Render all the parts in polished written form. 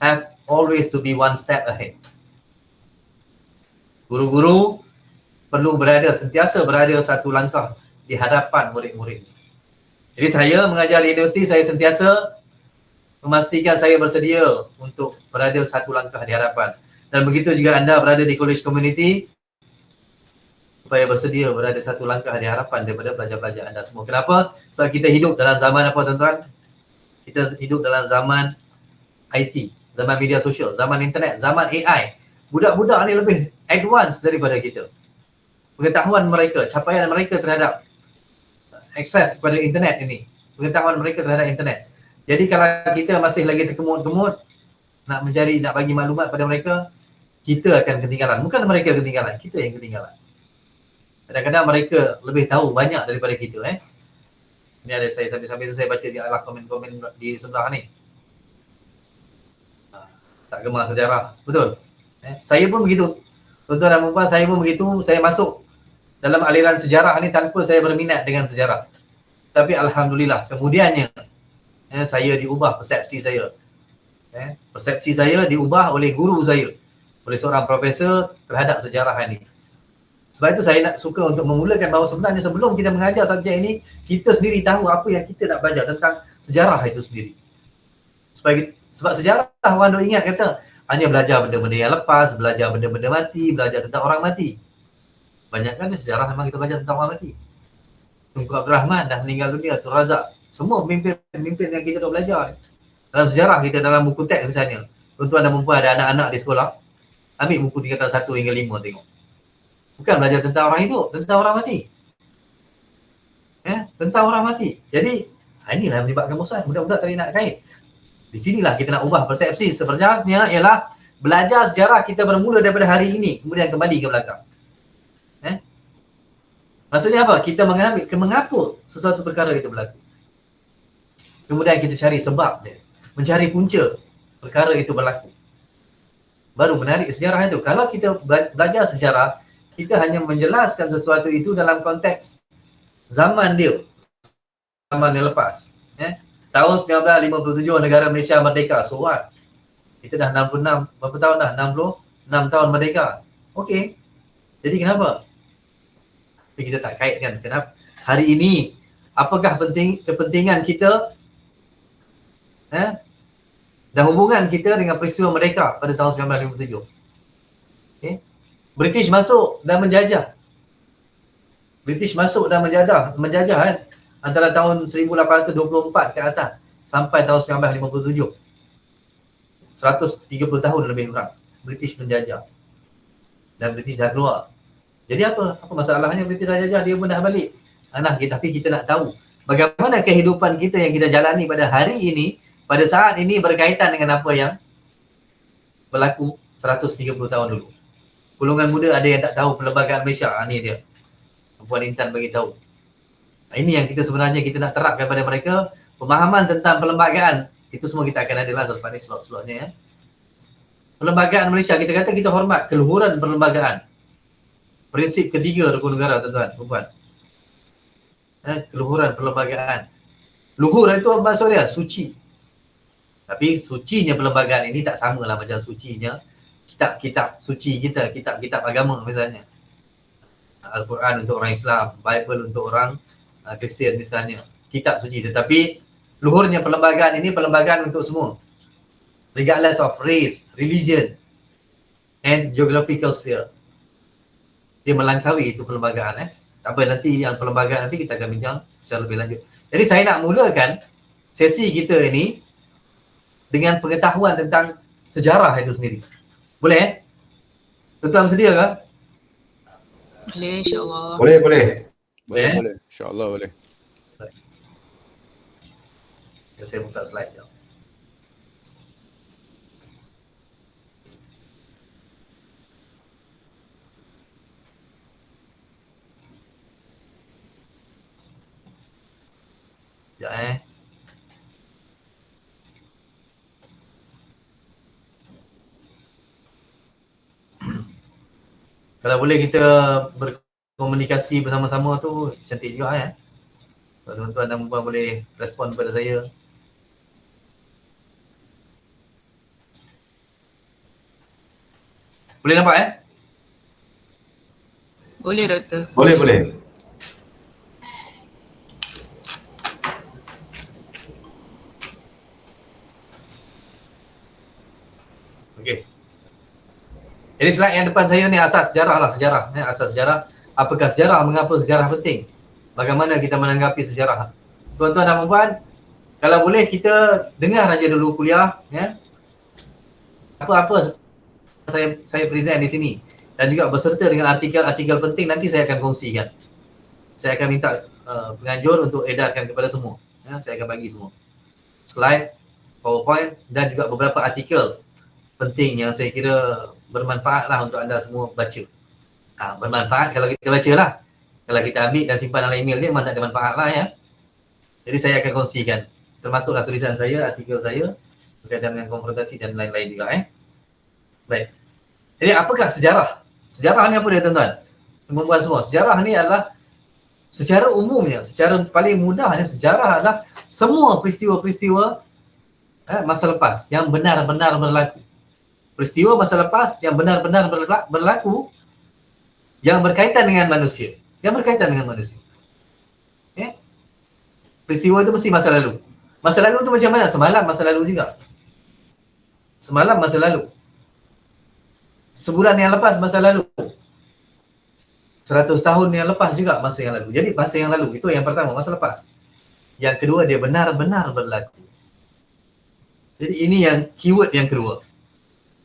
have always to be one step ahead. Guru-guru perlu sentiasa berada satu langkah di hadapan murid-murid. Jadi saya mengajar di universiti, saya sentiasa memastikan saya bersedia untuk berada satu langkah di hadapan. Dan begitu juga anda berada di college community, supaya bersedia berada satu langkah di hadapan daripada pelajar-pelajar anda semua. Kenapa? Sebab kita hidup dalam zaman apa tuan-tuan? Kita hidup dalam zaman IT, zaman media sosial, zaman internet, zaman AI. Budak-budak ni lebih advance daripada kita. Pengetahuan mereka, capaian mereka terhadap akses kepada internet ini, pengetahuan mereka terhadap internet. Jadi kalau kita masih lagi terkemut-kemut nak bagi maklumat pada mereka, kita akan ketinggalan. Bukan mereka ketinggalan, kita yang ketinggalan. Kadang-kadang mereka lebih tahu banyak daripada kita. Ini ada saya sambil saya baca di komen-komen di sebelah ni. Tak gemar sejarah, betul. Saya pun begitu. Tuan-tuan dan puan-puan, saya pun begitu. Saya masuk dalam aliran sejarah ni tanpa saya berminat dengan sejarah. Tapi alhamdulillah, kemudiannya saya diubah persepsi saya. Persepsi saya diubah oleh guru saya, oleh seorang profesor terhadap sejarah ini. Sebab itu saya nak suka untuk memulakan bahawa sebenarnya sebelum kita mengajar subjek ini, kita sendiri tahu apa yang kita nak belajar tentang sejarah itu sendiri. Sebab sejarah, orang duk ingat kata hanya belajar benda-benda yang lepas, belajar benda-benda mati, belajar tentang orang mati. Banyakkan sejarah memang kita belajar tentang orang mati. Tunku Abdul Rahman dah meninggal dunia, Tun Razak, semua pemimpin yang kita dah belajar dalam sejarah kita, dalam buku teks misalnya. Tuan-tuan dan puan ada anak-anak di sekolah, ambil buku tingkatan 1 hingga 5 tengok. Bukan belajar tentang orang hidup, tentang orang mati. Tentang orang mati. Jadi inilah yang menyebabkan bosan, budak-budak tak nak kait. Di sinilah kita nak ubah persepsi. Sebenarnya ialah belajar sejarah kita bermula daripada hari ini, kemudian kembali ke belakang. Maksudnya apa? Kita mengambil mengapa sesuatu perkara itu berlaku. Kemudian kita cari sebab dia, mencari punca perkara itu berlaku. Baru menarik sejarah itu. Kalau kita belajar sejarah, kita hanya menjelaskan sesuatu itu dalam konteks zaman dia, zaman yang lepas. Tahun 1957 negara Malaysia merdeka. So what? Kita dah 66, berapa tahun dah? 66 tahun merdeka. Okey. Jadi kenapa? Tapi kita tak kaitkan. Kenapa? Hari ini, apakah kepentingan kita dan hubungan kita dengan peristiwa merdeka pada tahun 1957. Okay. British masuk dan menjajah. Antara tahun 1824 ke atas sampai tahun 1957. 130 tahun lebih kurang British menjajah. Dan British dah keluar. Jadi apa? Apa masalahnya British dah jajah, dia pun dah balik. Tapi kita nak tahu bagaimana kehidupan kita yang kita jalani pada hari ini, pada saat ini berkaitan dengan apa yang berlaku 130 tahun dulu. Golongan muda ada yang tak tahu Perlembagaan Malaysia. Ni dia. Puan Intan bagi tahu. Ini yang kita sebenarnya kita nak terapkan kepada mereka. Pemahaman tentang perlembagaan. Itu semua kita akan adalah selepas ni slot-slotnya. Perlembagaan Malaysia, kita kata kita hormat keluhuran perlembagaan. Prinsip ketiga rukun negara, tuan-tuan, perempuan. Keluhuran perlembagaan. Luhur itu maksud dia suci. Tapi sucinya perlembagaan ini tak samalah macam sucinya kitab-kitab suci kita, kitab-kitab agama misalnya. Al-Quran untuk orang Islam, Bible untuk orang Kristian misalnya. Kitab suci, tetapi luhurnya perlembagaan ini perlembagaan untuk semua. Regardless of race, religion and geographical sphere. Dia melangkaui itu perlembagaan. Tak apa, nanti yang perlembagaan nanti kita akan bincang secara lebih lanjut. Jadi saya nak mulakan sesi kita ini dengan pengetahuan tentang sejarah itu sendiri. Boleh? Tuan-tuan sedia ke? Boleh, insyaAllah. Boleh. InsyaAllah boleh. Saya buka slide je. Sekejap Kalau boleh kita berkomunikasi bersama-sama tu cantik juga Tuan-tuan dan puan boleh respon kepada saya. Boleh nampak Boleh doktor. Boleh, boleh. Okey. Jadi slide yang depan saya ni asas sejarah lah, sejarah. Asas sejarah. Apakah sejarah, mengapa sejarah penting? Bagaimana kita menanggapi sejarah? Tuan-tuan dan puan, kalau boleh kita dengar aja dulu kuliah, ya. Apa-apa saya present di sini dan juga berserta dengan artikel-artikel penting nanti saya akan kongsikan. Saya akan minta penganjur untuk edarkan kepada semua. Ya, saya akan bagi semua slide, PowerPoint dan juga beberapa artikel penting yang saya kira bermanfaat lah untuk anda semua baca. Bermanfaat kalau kita baca lah. Kalau kita ambil dan simpan dalam email dia memang tak ada manfaat lah ya. Jadi saya akan kongsikan termasuklah tulisan saya, artikel saya berkaitan dengan konfrontasi dan lain-lain juga Baik. Jadi apakah sejarah? Sejarah ni apa dia tuan-tuan? Teman-teman semua, sejarah ni adalah secara umumnya, secara paling mudahnya sejarah adalah semua peristiwa-peristiwa masa lepas yang benar-benar berlaku. Peristiwa masa lepas yang benar-benar berlaku yang berkaitan dengan manusia. Yang berkaitan dengan manusia. Okay? Peristiwa itu mesti masa lalu. Masa lalu itu macam mana? Semalam masa lalu juga. Semalam masa lalu. Sebulan yang lepas masa lalu. 100 tahun yang lepas juga masa yang lalu. Jadi masa yang lalu itu yang pertama, masa lepas. Yang kedua dia benar-benar berlaku. Jadi ini yang keyword yang kedua.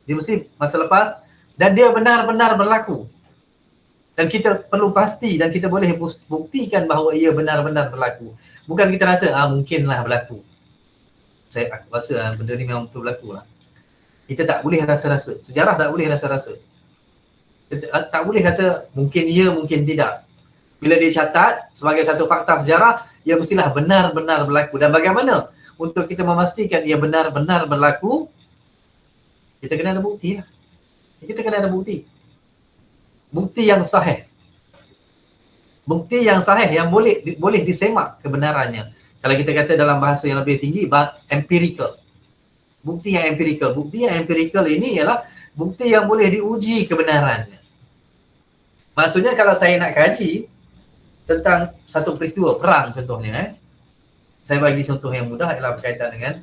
Dia mesti masa lepas dan dia benar-benar berlaku. Dan kita perlu pasti dan kita boleh buktikan bahawa ia benar-benar berlaku. Bukan kita rasa mungkinlah berlaku. Aku rasa benda ni memang betul berlaku lah. Kita tak boleh rasa-rasa. Sejarah tak boleh rasa-rasa. Kita tak boleh kata mungkin ya, mungkin tidak. Bila dia catat sebagai satu fakta sejarah, ia mestilah benar-benar berlaku. Dan bagaimana untuk kita memastikan ia benar-benar berlaku? Kita kena ada bukti lah. Kita kena ada bukti. Bukti yang sahih. Bukti yang sahih yang boleh disemak kebenarannya. Kalau kita kata dalam bahasa yang lebih tinggi, empirical. Bukti yang empirical. Bukti yang empirical ini ialah bukti yang boleh diuji kebenarannya. Maksudnya kalau saya nak kaji tentang satu peristiwa perang contohnya, saya bagi contoh yang mudah ialah berkaitan dengan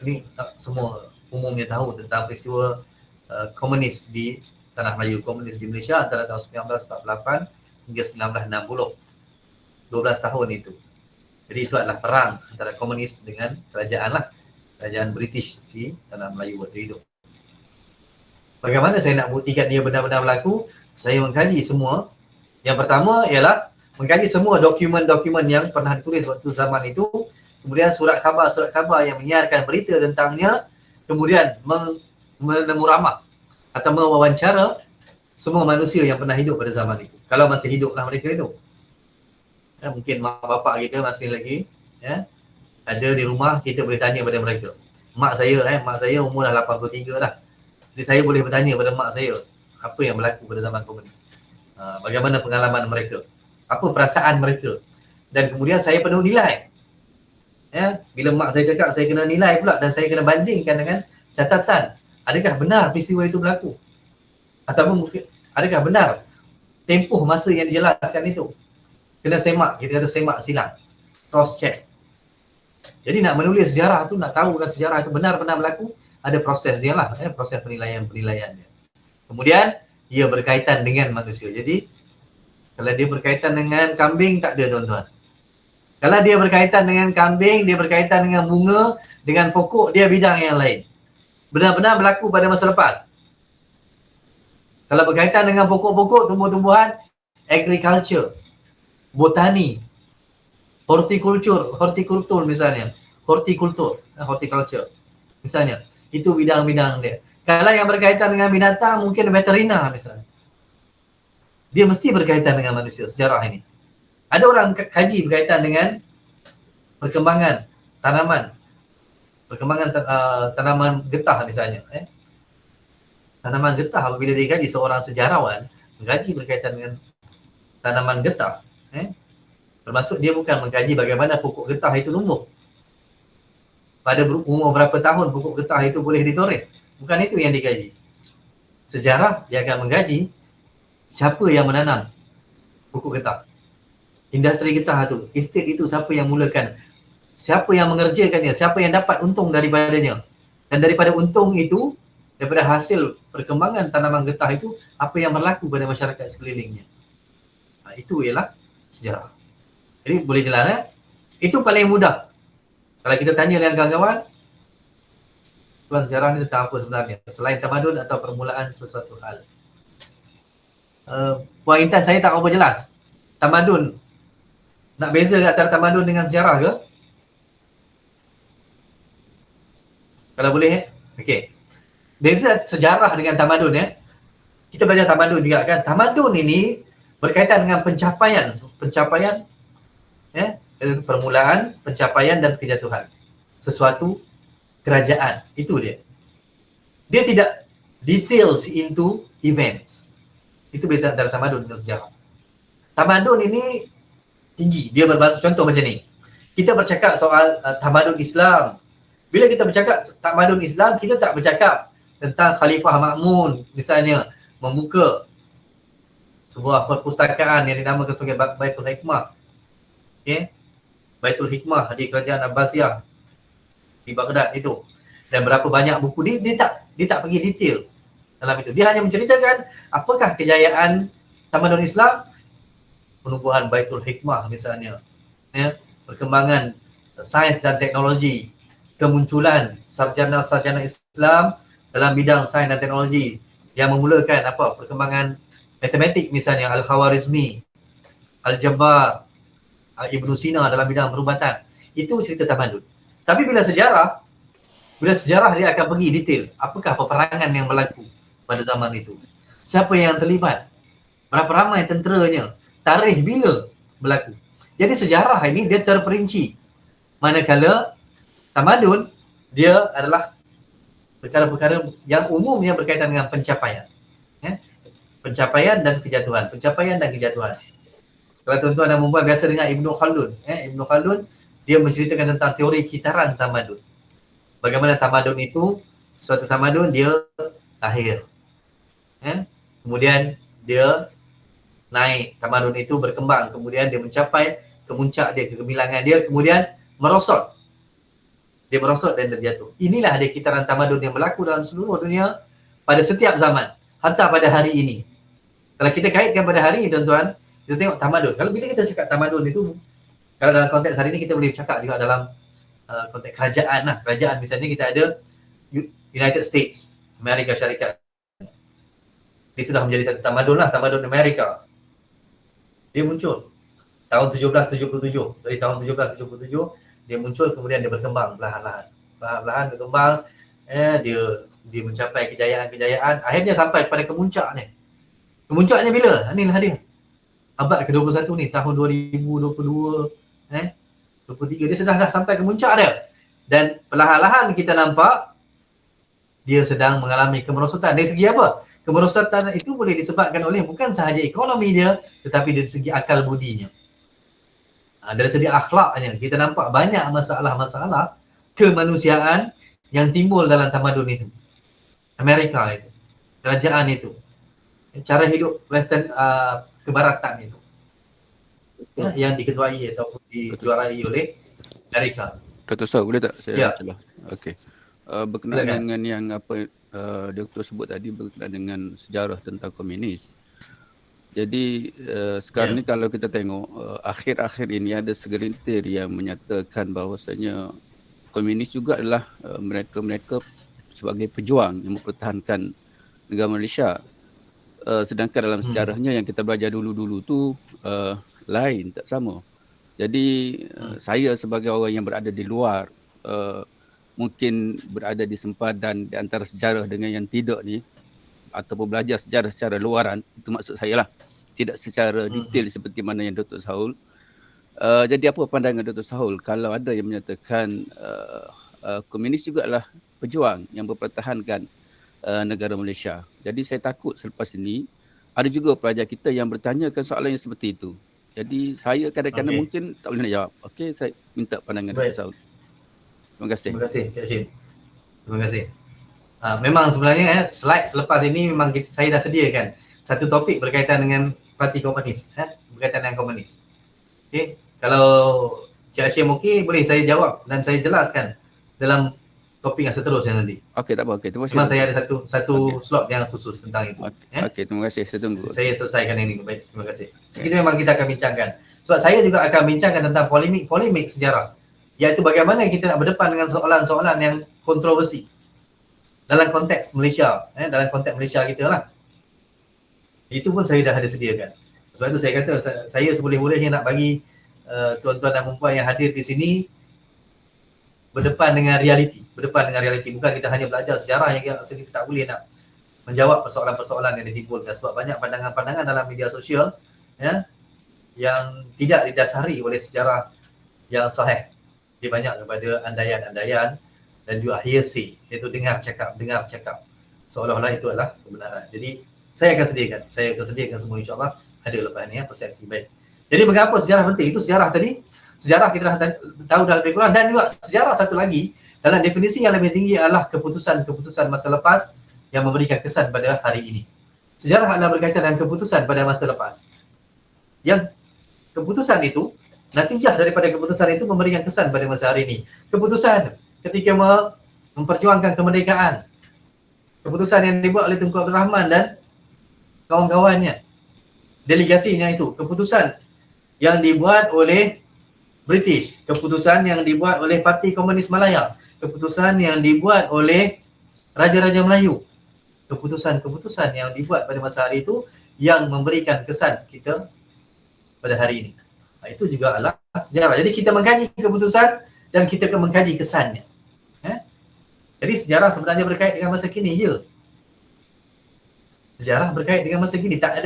ini semua umumnya tahu tentang peristiwa komunis di Tanah Melayu, komunis di Malaysia antara tahun 1948 hingga 1960. 12 tahun itu. Jadi itu adalah perang antara komunis dengan kerajaan lah. Kerajaan British di Tanah Melayu waktu itu. Bagaimana saya nak buktikan dia benar-benar berlaku? Saya mengkaji semua. Yang pertama ialah mengkaji semua dokumen-dokumen yang pernah ditulis waktu zaman itu. Kemudian surat khabar yang menyiarkan berita tentangnya. Kemudian menemu ramah atau mewawancara semua manusia yang pernah hidup pada zaman itu. Kalau masih hiduplah mereka itu. Mungkin mak bapak kita masih lagi ada di rumah, kita boleh tanya pada mereka. Mak saya umur dah 83 dah. Jadi saya boleh bertanya pada mak saya apa yang berlaku pada zaman komunis. Bagaimana pengalaman mereka? Apa perasaan mereka? Dan kemudian saya penuh nilai. Bila mak saya cakap, saya kena nilai pula dan saya kena bandingkan dengan catatan. Adakah benar peristiwa itu berlaku? Ataupun mungkin adakah benar tempoh masa yang dijelaskan itu? Kena semak, kita kata semak silang. Cross check. Jadi nak menulis sejarah tu, nak tahu kan sejarah itu benar-benar berlaku, ada proses dia lah, proses penilaian dia. Kemudian ia berkaitan dengan manusia. Jadi kalau dia berkaitan dengan kambing, tak ada tuan-tuan. Kalau dia berkaitan dengan kambing, dia berkaitan dengan bunga, dengan pokok, dia bidang yang lain. Benar-benar berlaku pada masa lepas. Kalau berkaitan dengan pokok-pokok, tumbuh-tumbuhan, agriculture, botani, hortikultur misalnya. Horticulture misalnya. Itu bidang-bidang dia. Kalau yang berkaitan dengan binatang, mungkin veterina misalnya. Dia mesti berkaitan dengan manusia, sejarah ini. Ada orang kaji berkaitan dengan perkembangan tanaman. Perkembangan tanaman getah misalnya. Tanaman getah apabila dikaji, seorang sejarawan mengkaji berkaitan dengan tanaman getah. Termasuk dia bukan mengkaji bagaimana pokok getah itu tumbuh. Pada umur berapa tahun pokok getah itu boleh ditoreh. Bukan itu yang dikaji. sejarah dia akan mengkaji siapa yang menanam pokok getah. Industri getah tu, estate itu siapa yang mulakan, siapa yang mengerjakannya, siapa yang dapat untung daripadanya. Dan daripada untung itu, daripada hasil perkembangan tanaman getah itu, apa yang berlaku pada masyarakat sekelilingnya. Itu ialah sejarah. Jadi boleh jelas itu paling mudah. Kalau kita tanya dengan kawan-kawan, tuan sejarah ni tentang apa sebenarnya? Selain tamadun atau permulaan sesuatu hal. Puan Intan, saya tak apa jelas. Tamadun, nak beza antara tamadun dengan sejarah ke? Kalau boleh, okey. Beza sejarah dengan tamadun kita belajar tamadun juga kan. Tamadun ini berkaitan dengan pencapaian permulaan, pencapaian dan kejatuhan sesuatu kerajaan. Itu dia. Dia tidak details into events. Itu beza antara tamadun dengan sejarah. Tamadun ini tinggi, dia berbahasa contoh macam ni. Kita bercakap soal tamadun Islam. Bila kita bercakap tamadun Islam, kita tak bercakap tentang Khalifah Ma'mun misalnya membuka sebuah perpustakaan yang dinamakan sebagai Baitul Hikmah. Okey. Baitul Hikmah di kerajaan Abbasiyah di Baghdad itu. Dan berapa banyak buku dia tak pergi detail dalam itu. Dia hanya menceritakan apakah kejayaan tamadun Islam, penumbuhan Baitul Hikmah misalnya, perkembangan sains dan teknologi, kemunculan sarjana-sarjana Islam dalam bidang sains dan teknologi yang memulakan perkembangan matematik misalnya, Al-Khawarizmi, Al-Jabbar, Ibn Sina dalam bidang perubatan. Itu cerita tamadun. Tapi bila sejarah dia akan pergi detail. Apakah peperangan yang berlaku pada zaman itu? Siapa yang terlibat? Berapa ramai tenteranya? Tarikh bila berlaku? Jadi sejarah ini dia terperinci. Manakala tamadun dia adalah perkara-perkara yang umumnya berkaitan dengan pencapaian. Pencapaian dan kejatuhan. Kalau tuan-tuan dan puan biasa dengar Ibn Khaldun. Ibn Khaldun dia menceritakan tentang teori kitaran tamadun. Bagaimana tamadun itu, suatu tamadun dia lahir. Kemudian dia naik, tamadun itu berkembang, kemudian dia mencapai kemuncak dia, kegemilangan dia, kemudian merosot. Dia merosot dan terjatuh. Inilah dia kitaran tamadun yang berlaku dalam seluruh dunia pada setiap zaman, hatta pada hari ini. Kalau kita kaitkan pada hari ini, tuan-tuan, kita tengok tamadun. Kalau bila kita cakap tamadun itu, kalau dalam konteks hari ini kita boleh cakap juga dalam konteks kerajaan lah. Kerajaan misalnya kita ada United States, Amerika Syarikat. Dia sudah menjadi satu tamadun lah, tamadun Amerika. Dia muncul tahun 1777. Dari tahun 1777 dia muncul, kemudian dia berkembang perlahan-lahan berkembang, dia mencapai kejayaan-kejayaan, akhirnya sampai kepada kemuncaknya. Kemuncaknya bila? Inilah dia. Abad ke-21 ni, tahun 2022, 23, dia sudah dah sampai kemuncak dia. Dan perlahan-lahan kita nampak dia sedang mengalami kemerosotan. Dari segi apa? Kemerosotan itu boleh disebabkan oleh bukan sahaja ekonomi dia, tetapi dari segi akal budinya. Dari segi akhlaknya, kita nampak banyak masalah-masalah kemanusiaan yang timbul dalam tamadun itu. Amerika itu, kerajaan itu, cara hidup Western kebaratan itu, yang diketuai ataupun dijuarai oleh Amerika. Dr. Saul, boleh tak saya Ya. Okey. Berkenaan dengan yang apa Dr. sebut tadi, berkenaan dengan sejarah tentang komunis. Jadi sekarang ni kalau kita tengok akhir-akhir ini ada segelintir yang menyatakan bahawasanya komunis juga adalah mereka-mereka sebagai pejuang yang mempertahankan negara Malaysia. Sedangkan dalam sejarahnya yang kita belajar dulu-dulu tu lain, tak sama. Jadi saya sebagai orang yang berada di luar, mungkin berada di sempadan di antara sejarah dengan yang tidak ni, ataupun belajar sejarah secara luaran, itu maksud saya lah, tidak secara detail seperti mana yang Dr. Saul. Jadi apa pandangan Dr. Saul kalau ada yang menyatakan komunis juga adalah pejuang yang mempertahankan negara Malaysia. Jadi saya takut selepas ini ada juga pelajar kita yang bertanyakan soalan yang seperti itu. Jadi saya kadang-kadang mungkin tak boleh nak jawab. Okey, saya minta pandangan Dr. Saul. Terima kasih. Terima kasih, Cik Hashim. Terima kasih. Memang sebenarnya slide selepas ini memang saya dah sediakan satu topik berkaitan dengan parti komunis, berkaitan dengan komunis. Okay. Kalau Cik Hashim okey, boleh saya jawab dan saya jelaskan dalam topik yang seterusnya nanti. Okey, tak apa. Okey, terima kasih. Memang saya ada satu slot yang khusus tentang itu. Okey, terima kasih. Saya tunggu. Saya selesaikan ini. Baik, terima kasih. Sekiranya memang kita akan bincangkan. Sebab saya juga akan bincangkan tentang polemik sejarah. Iaitu bagaimana kita nak berdepan dengan soalan-soalan yang kontroversi dalam konteks Malaysia, dalam konteks Malaysia kita lah. Itu pun saya dah ada sediakan. Sebab itu saya kata saya seboleh-bolehnya nak bagi tuan-tuan dan puan yang hadir di sini berdepan dengan realiti. Bukan kita hanya belajar sejarah yang kita tak boleh nak menjawab persoalan-persoalan yang ditimbulkan. Sebab banyak pandangan-pandangan dalam media sosial yang tidak didasari oleh sejarah yang sahih. Dia banyak kepada andaian-andaian dan juga hearsay, iaitu dengar cakap. Seolah-olah itu adalah kebenaran. Jadi saya akan sediakan semua insya-Allah ada lepas ni persepsi baik. Jadi mengapa sejarah penting? Itu sejarah tadi. Sejarah kita dah tahu dalam lebih kurang, dan juga sejarah satu lagi dalam definisi yang lebih tinggi adalah keputusan masa lepas yang memberikan kesan pada hari ini. Sejarah adalah berkaitan dengan keputusan pada masa lepas. Yang keputusan itu, natijah daripada keputusan itu memberikan kesan pada masa hari ini. Keputusan ketika memperjuangkan kemerdekaan. Keputusan yang dibuat oleh Tunku Abdul Rahman dan kawan-kawannya. Delegasinya itu. Keputusan yang dibuat oleh British. Keputusan yang dibuat oleh Parti Komunis Malaya. Keputusan yang dibuat oleh Raja-Raja Melayu. Keputusan-keputusan yang dibuat pada masa hari itu yang memberikan kesan kita pada hari ini. Itu juga adalah sejarah. Jadi kita mengkaji keputusan dan kita akan mengkaji kesannya. Jadi sejarah sebenarnya berkait dengan masa kini je. Sejarah berkait dengan masa kini. Tak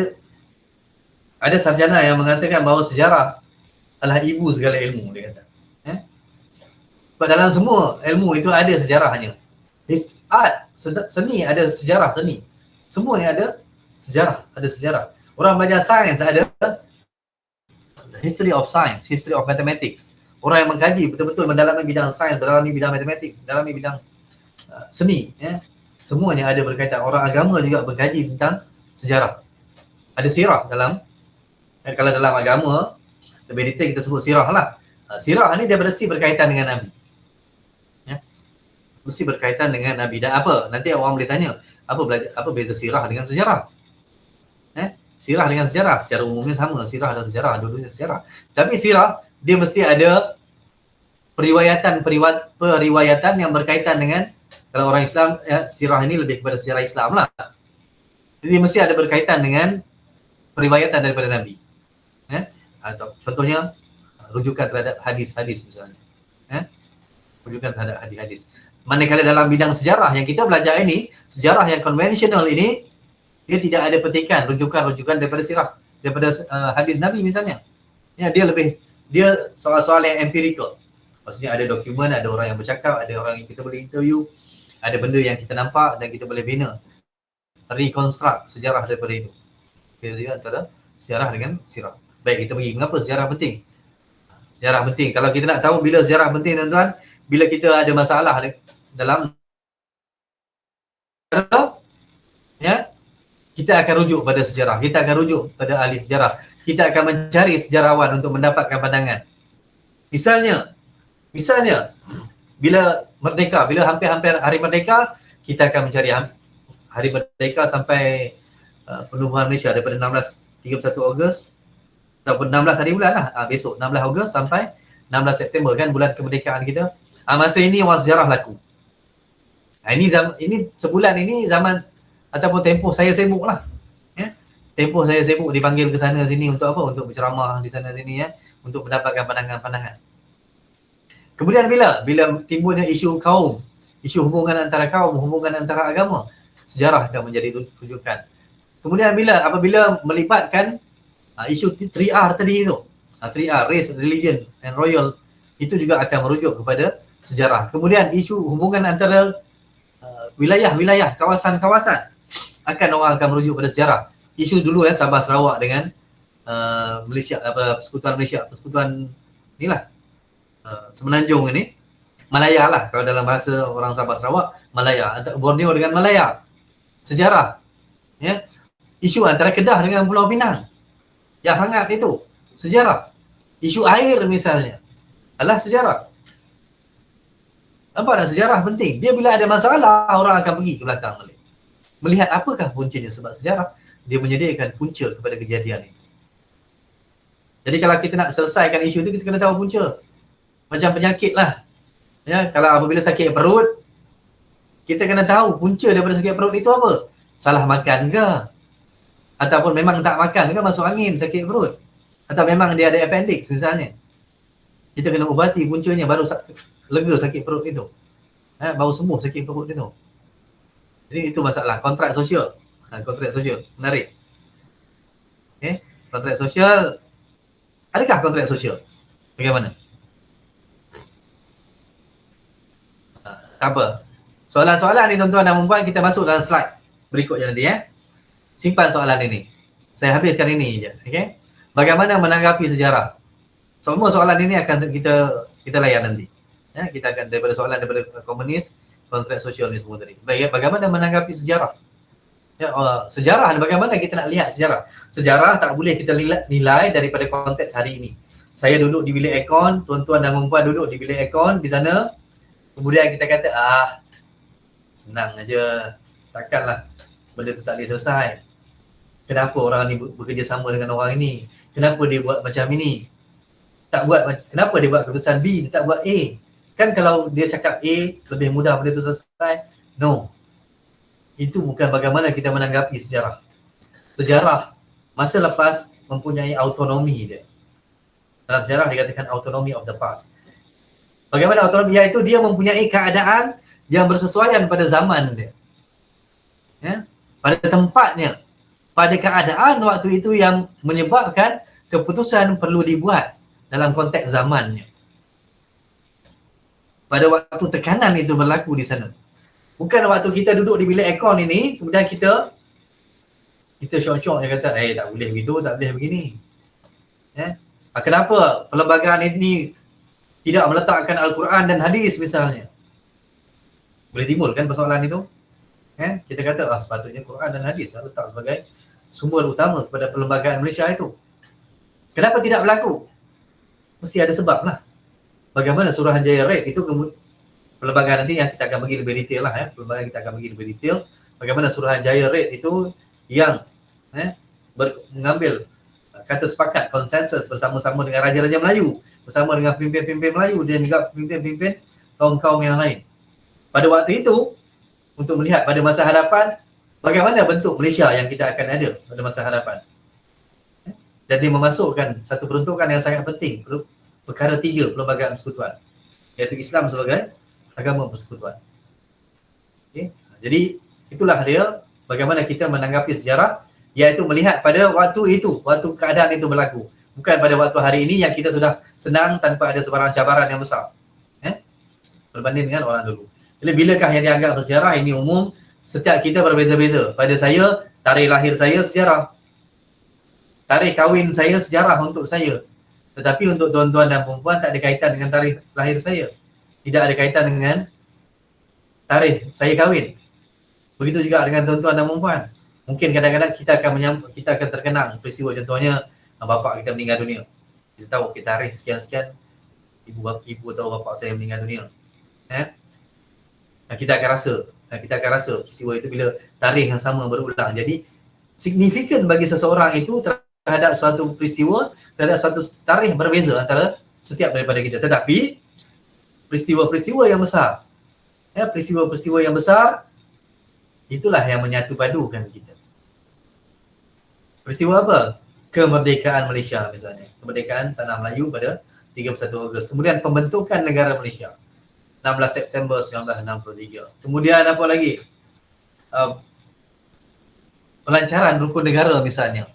ada sarjana yang mengatakan bahawa sejarah adalah ibu segala ilmu, dia kata. Sebab dalam semua ilmu itu ada sejarahnya. Art, seni ada sejarah seni. Semuanya ada sejarah. Orang belajar sains ada history of science, history of mathematics. Orang yang mengkaji betul-betul mendalami bidang sains, mendalami bidang matematik, mendalami bidang seni, semuanya ada berkaitan. Orang agama juga mengkaji tentang sejarah. Ada sirah dalam, kalau dalam agama lebih detail kita sebut sirah lah. Sirah ni dia bersih berkaitan dengan Nabi. Mesti berkaitan dengan Nabi. Dan apa? Nanti orang boleh tanya, apa beza sirah dengan sejarah? Sirah dengan sejarah secara umumnya sama, sirah dan sejarah, dua-duanya sejarah. Tapi sirah dia mesti ada periwayatan yang berkaitan dengan, kalau orang Islam sirah ini lebih kepada sejarah Islam lah. Jadi mesti ada berkaitan dengan periwayatan daripada Nabi. Atau contohnya rujukan terhadap hadis-hadis misalnya. Rujukan terhadap hadis-hadis. Manakala dalam bidang sejarah yang kita belajar ini, sejarah yang konvensional ini, dia tidak ada petikan, rujukan daripada sirah, daripada hadis Nabi misalnya. Dia soal-soal yang empirical. Maksudnya ada dokumen, ada orang yang bercakap, ada orang yang kita boleh interview, ada benda yang kita nampak dan kita boleh bina, reconstruct sejarah daripada itu. Beza antara sejarah dengan sirah. Baik, kita pergi. Mengapa sejarah penting? Sejarah penting. Kalau kita nak tahu bila sejarah penting, tuan-tuan, bila kita ada masalah dalam kita akan rujuk pada sejarah. Kita akan rujuk pada ahli sejarah. Kita akan mencari sejarawan untuk mendapatkan pandangan. Misalnya bila merdeka, bila hampir-hampir hari merdeka, kita akan mencari hari merdeka sampai penubuhan Malaysia daripada 31 Ogos ataupun 16 hari bulan lah. Besok 16 Ogos sampai 16 September kan bulan kemerdekaan kita. Masa ini orang sejarah laku. Ini sebulan ini zaman ataupun tempoh saya sibuk lah. Tempoh saya sibuk dipanggil ke sana sini untuk apa? Untuk berceramah di sana sini untuk mendapatkan pandangan-pandangan. Kemudian bila timbulnya isu kaum, isu hubungan antara kaum, hubungan antara agama, sejarah akan menjadi rujukan. Kemudian apabila melibatkan isu 3R tadi itu, 3R, race, religion and royal, itu juga akan merujuk kepada sejarah. Kemudian isu hubungan antara wilayah-wilayah, kawasan-kawasan, orang akan merujuk pada sejarah. Isu dulu Sabah Sarawak dengan Malaysia, persekutuan inilah Semenanjung ini, Malaya lah, kalau dalam bahasa orang Sabah Sarawak, Malaya. Antara Borneo dengan Malaya. Sejarah. Ya. Isu antara Kedah dengan Pulau Pinang. Yang hangat itu. Sejarah. Isu air misalnya. Adalah sejarah. Nampak tak sejarah penting? Dia bila ada masalah, orang akan pergi ke belakang balik. Melihat apakah puncanya, sebab sejarah dia menyediakan punca kepada kejadian itu. Jadi kalau kita nak selesaikan isu itu, kita kena tahu punca. Macam penyakit lah. Ya, kalau apabila sakit perut, kita kena tahu punca daripada sakit perut itu apa. Salah makan ke? Ataupun memang tak makan ke, masuk angin sakit perut? Atau memang dia ada appendix misalnya. Kita kena ubati puncanya baru lega sakit perut itu. Baru sembuh sakit perut itu. Jadi itu masalah kontrak sosial. Kontrak sosial, menarik. Okay. Kontrak sosial, adakah kontrak sosial? Bagaimana? Tak apa. Soalan-soalan ni tuan-tuan dan puan kita masuk dalam slide berikutnya nanti ya. Simpan soalan ini. Saya habiskan ini je. Okay. Bagaimana menanggapi sejarah? Semua soalan ini akan kita layan nanti. Ya, kita akan daripada soalan daripada komunis, kontrak sosial ni semua tadi. Baik, bagaimana menanggapi sejarah? Ya, sejarah, bagaimana kita nak lihat sejarah? Sejarah tak boleh kita nilai daripada konteks hari ini. Saya duduk di bilik aircon, tuan-tuan dan puan duduk di bilik aircon di sana. Kemudian kita kata, senang aja, takkanlah benda tu tak boleh selesai. Kenapa orang ni bekerja sama dengan orang ini? Kenapa dia buat macam ini? Kenapa dia buat keputusan B, dia tak buat A? Kan kalau dia cakap A, lebih mudah benda tu selesai. No. Itu bukan bagaimana kita menanggapi sejarah. Sejarah masa lepas mempunyai autonomi dia. Dalam sejarah dikatakan autonomy of the past. Bagaimana autonomi? Iaitu dia mempunyai keadaan yang bersesuaian pada zaman dia. Ya? Pada tempatnya. Pada keadaan waktu itu yang menyebabkan keputusan perlu dibuat dalam konteks zamannya. Pada waktu tekanan itu berlaku di sana. Bukan waktu kita duduk di bilik aircon ini, kemudian kita syok-syok dia kata, tak boleh begitu, tak boleh begini. Ya? Kenapa perlembagaan ini tidak meletakkan Al-Quran dan hadis misalnya? Boleh timbul kan persoalan itu? Kita kata, sepatutnya Quran dan hadis letak sebagai sumber utama kepada perlembagaan Malaysia itu. Kenapa tidak berlaku? Mesti ada sebab lah. Bagaimana Suruhanjaya Red itu perlembagaan nanti yang kita akan bagi lebih detail lah. Perlembagaan kita akan bagi lebih detail. Bagaimana Suruhanjaya Red itu yang mengambil kata sepakat, konsensus bersama-sama dengan Raja-Raja Melayu, bersama dengan pemimpin-pemimpin Melayu dan juga pemimpin-pemimpin kaum-kaum yang lain. Pada waktu itu, untuk melihat pada masa hadapan, bagaimana bentuk Malaysia yang kita akan ada pada masa hadapan. Dan dia memasukkan satu peruntukan yang sangat penting, perkara 3 perlembagaan persekutuan, iaitu Islam sebagai agama persekutuan. Okay. Jadi itulah dia bagaimana kita menanggapi sejarah, iaitu melihat pada waktu itu, waktu keadaan itu berlaku. Bukan pada waktu hari ini yang kita sudah senang tanpa ada sebarang cabaran yang besar. Berbanding dengan orang dulu. Jadi bilakah yang dianggap bersejarah? Ini umum, setiap kita berbeza-beza. Pada saya, tarikh lahir saya sejarah. Tarikh kahwin saya sejarah untuk saya. Tetapi untuk tuan-tuan dan perempuan tak ada kaitan dengan tarikh lahir saya. Tidak ada kaitan dengan tarikh saya kahwin. Begitu juga dengan tuan-tuan dan perempuan. Mungkin kadang-kadang kita akan terkenang peristiwa, contohnya bapa kita meninggal dunia. Kita tahu kita tarikh sekian-sekian, ibu atau bapa saya meninggal dunia. Kita akan rasa peristiwa itu bila tarikh yang sama berulang. Jadi signifikan bagi seseorang itu terhadap suatu peristiwa, terhadap suatu tarikh berbeza antara setiap daripada kita. Tetapi peristiwa-peristiwa yang besar, peristiwa-peristiwa yang besar itulah yang menyatu padukan kita. Peristiwa apa? Kemerdekaan Malaysia misalnya. Kemerdekaan Tanah Melayu pada 31 Ogos. Kemudian pembentukan negara Malaysia 16 September 1963. Kemudian apa lagi? Pelancaran rukun negara misalnya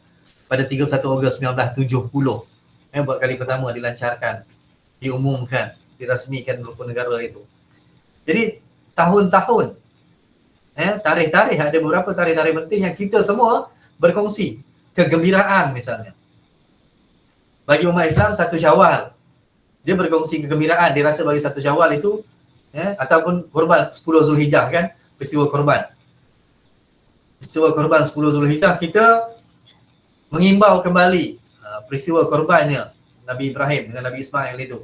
pada 31 Ogos 1970. Buat kali pertama dilancarkan, diumumkan, dirasmikan rukun negara itu. Jadi tahun-tahun tarikh-tarikh, ada beberapa tarikh-tarikh penting yang kita semua berkongsi. Kegembiraan misalnya. Bagi umat Islam, 1 Syawal. Dia berkongsi kegembiraan. Dia rasa bagi 1 Syawal itu ataupun korban 10 Zulhijjah kan, peristiwa korban 10 Zulhijjah, kita mengimbau kembali peristiwa korbannya Nabi Ibrahim dengan Nabi Ismail itu,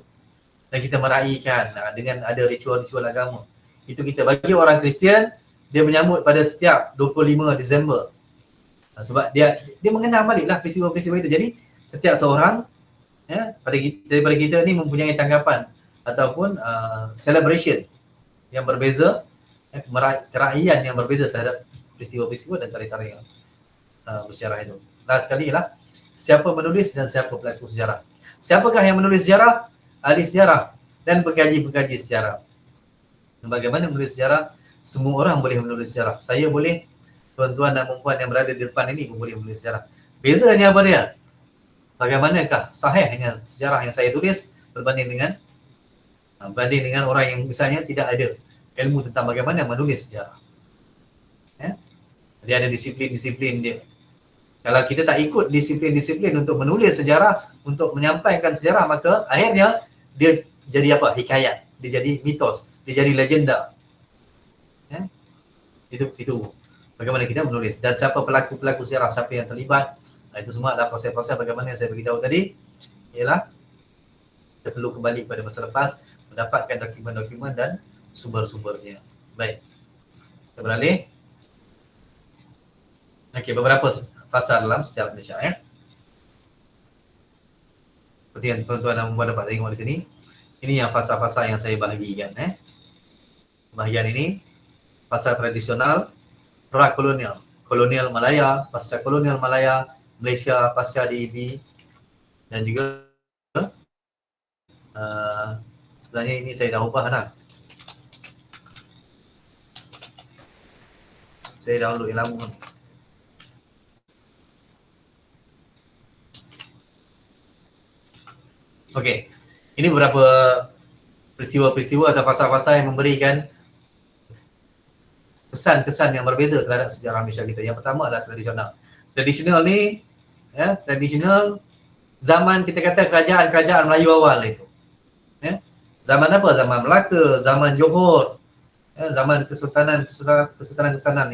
dan kita meraihkan dengan ada ritual-ritual agama. Itu kita bagi orang Kristian, dia menyambut pada setiap 25 Disember. Sebab dia mengenang baliklah peristiwa-peristiwa itu. Jadi setiap seorang daripada kita ni mempunyai tanggapan ataupun celebration yang berbeza, keraian yang berbeza terhadap peristiwa-peristiwa dan tarikh-tarikh bersejarah itu. Last sekali lah, siapa menulis dan siapa pelaku sejarah. Siapakah yang menulis sejarah? Ahli sejarah dan pengkaji-pengkaji sejarah. Bagaimana menulis sejarah? Semua orang boleh menulis sejarah. Saya boleh, tuan-tuan dan puan yang berada di depan ini pun boleh menulis sejarah. Bezanya apa dia? Bagaimanakah sahihnya sejarah yang saya tulis berbanding dengan orang yang misalnya tidak ada ilmu tentang bagaimana menulis sejarah. Dia ada disiplin-disiplin dia. Kalau kita tak ikut disiplin-disiplin untuk menulis sejarah, untuk menyampaikan sejarah, maka akhirnya dia jadi apa? Hikayat. Dia jadi mitos, dia jadi legenda. Itu bagaimana kita menulis, dan siapa pelaku-pelaku sejarah, siapa yang terlibat. Itu semua adalah proses-proses bagaimana yang saya beritahu tadi. Ialah kita perlu kembali pada masa lepas, mendapatkan dokumen-dokumen dan sumber-sumbernya. Baik, kita beralih. Okey, beberapa fasa dalam sejarah Malaysia seperti yang tuan-tuan dan puan dapat tengok di sini. Ini yang fasa-fasa yang saya bahagikan. Bahagian ini fasa tradisional, pra-kolonial, kolonial Malaya, pasca kolonial Malaya, Malaysia pasca DEB, dan juga sebenarnya ini saya dah ubah dah. Saya download yang lama. Okey, ini beberapa peristiwa-peristiwa atau fasa-fasa yang memberikan kesan-kesan yang berbeza terhadap sejarah Malaysia kita. Yang pertama adalah tradisional. Tradisional ni, tradisional zaman kita kata kerajaan-kerajaan Melayu awal itu. Zaman apa? Zaman Melaka, zaman Johor, zaman kesultanan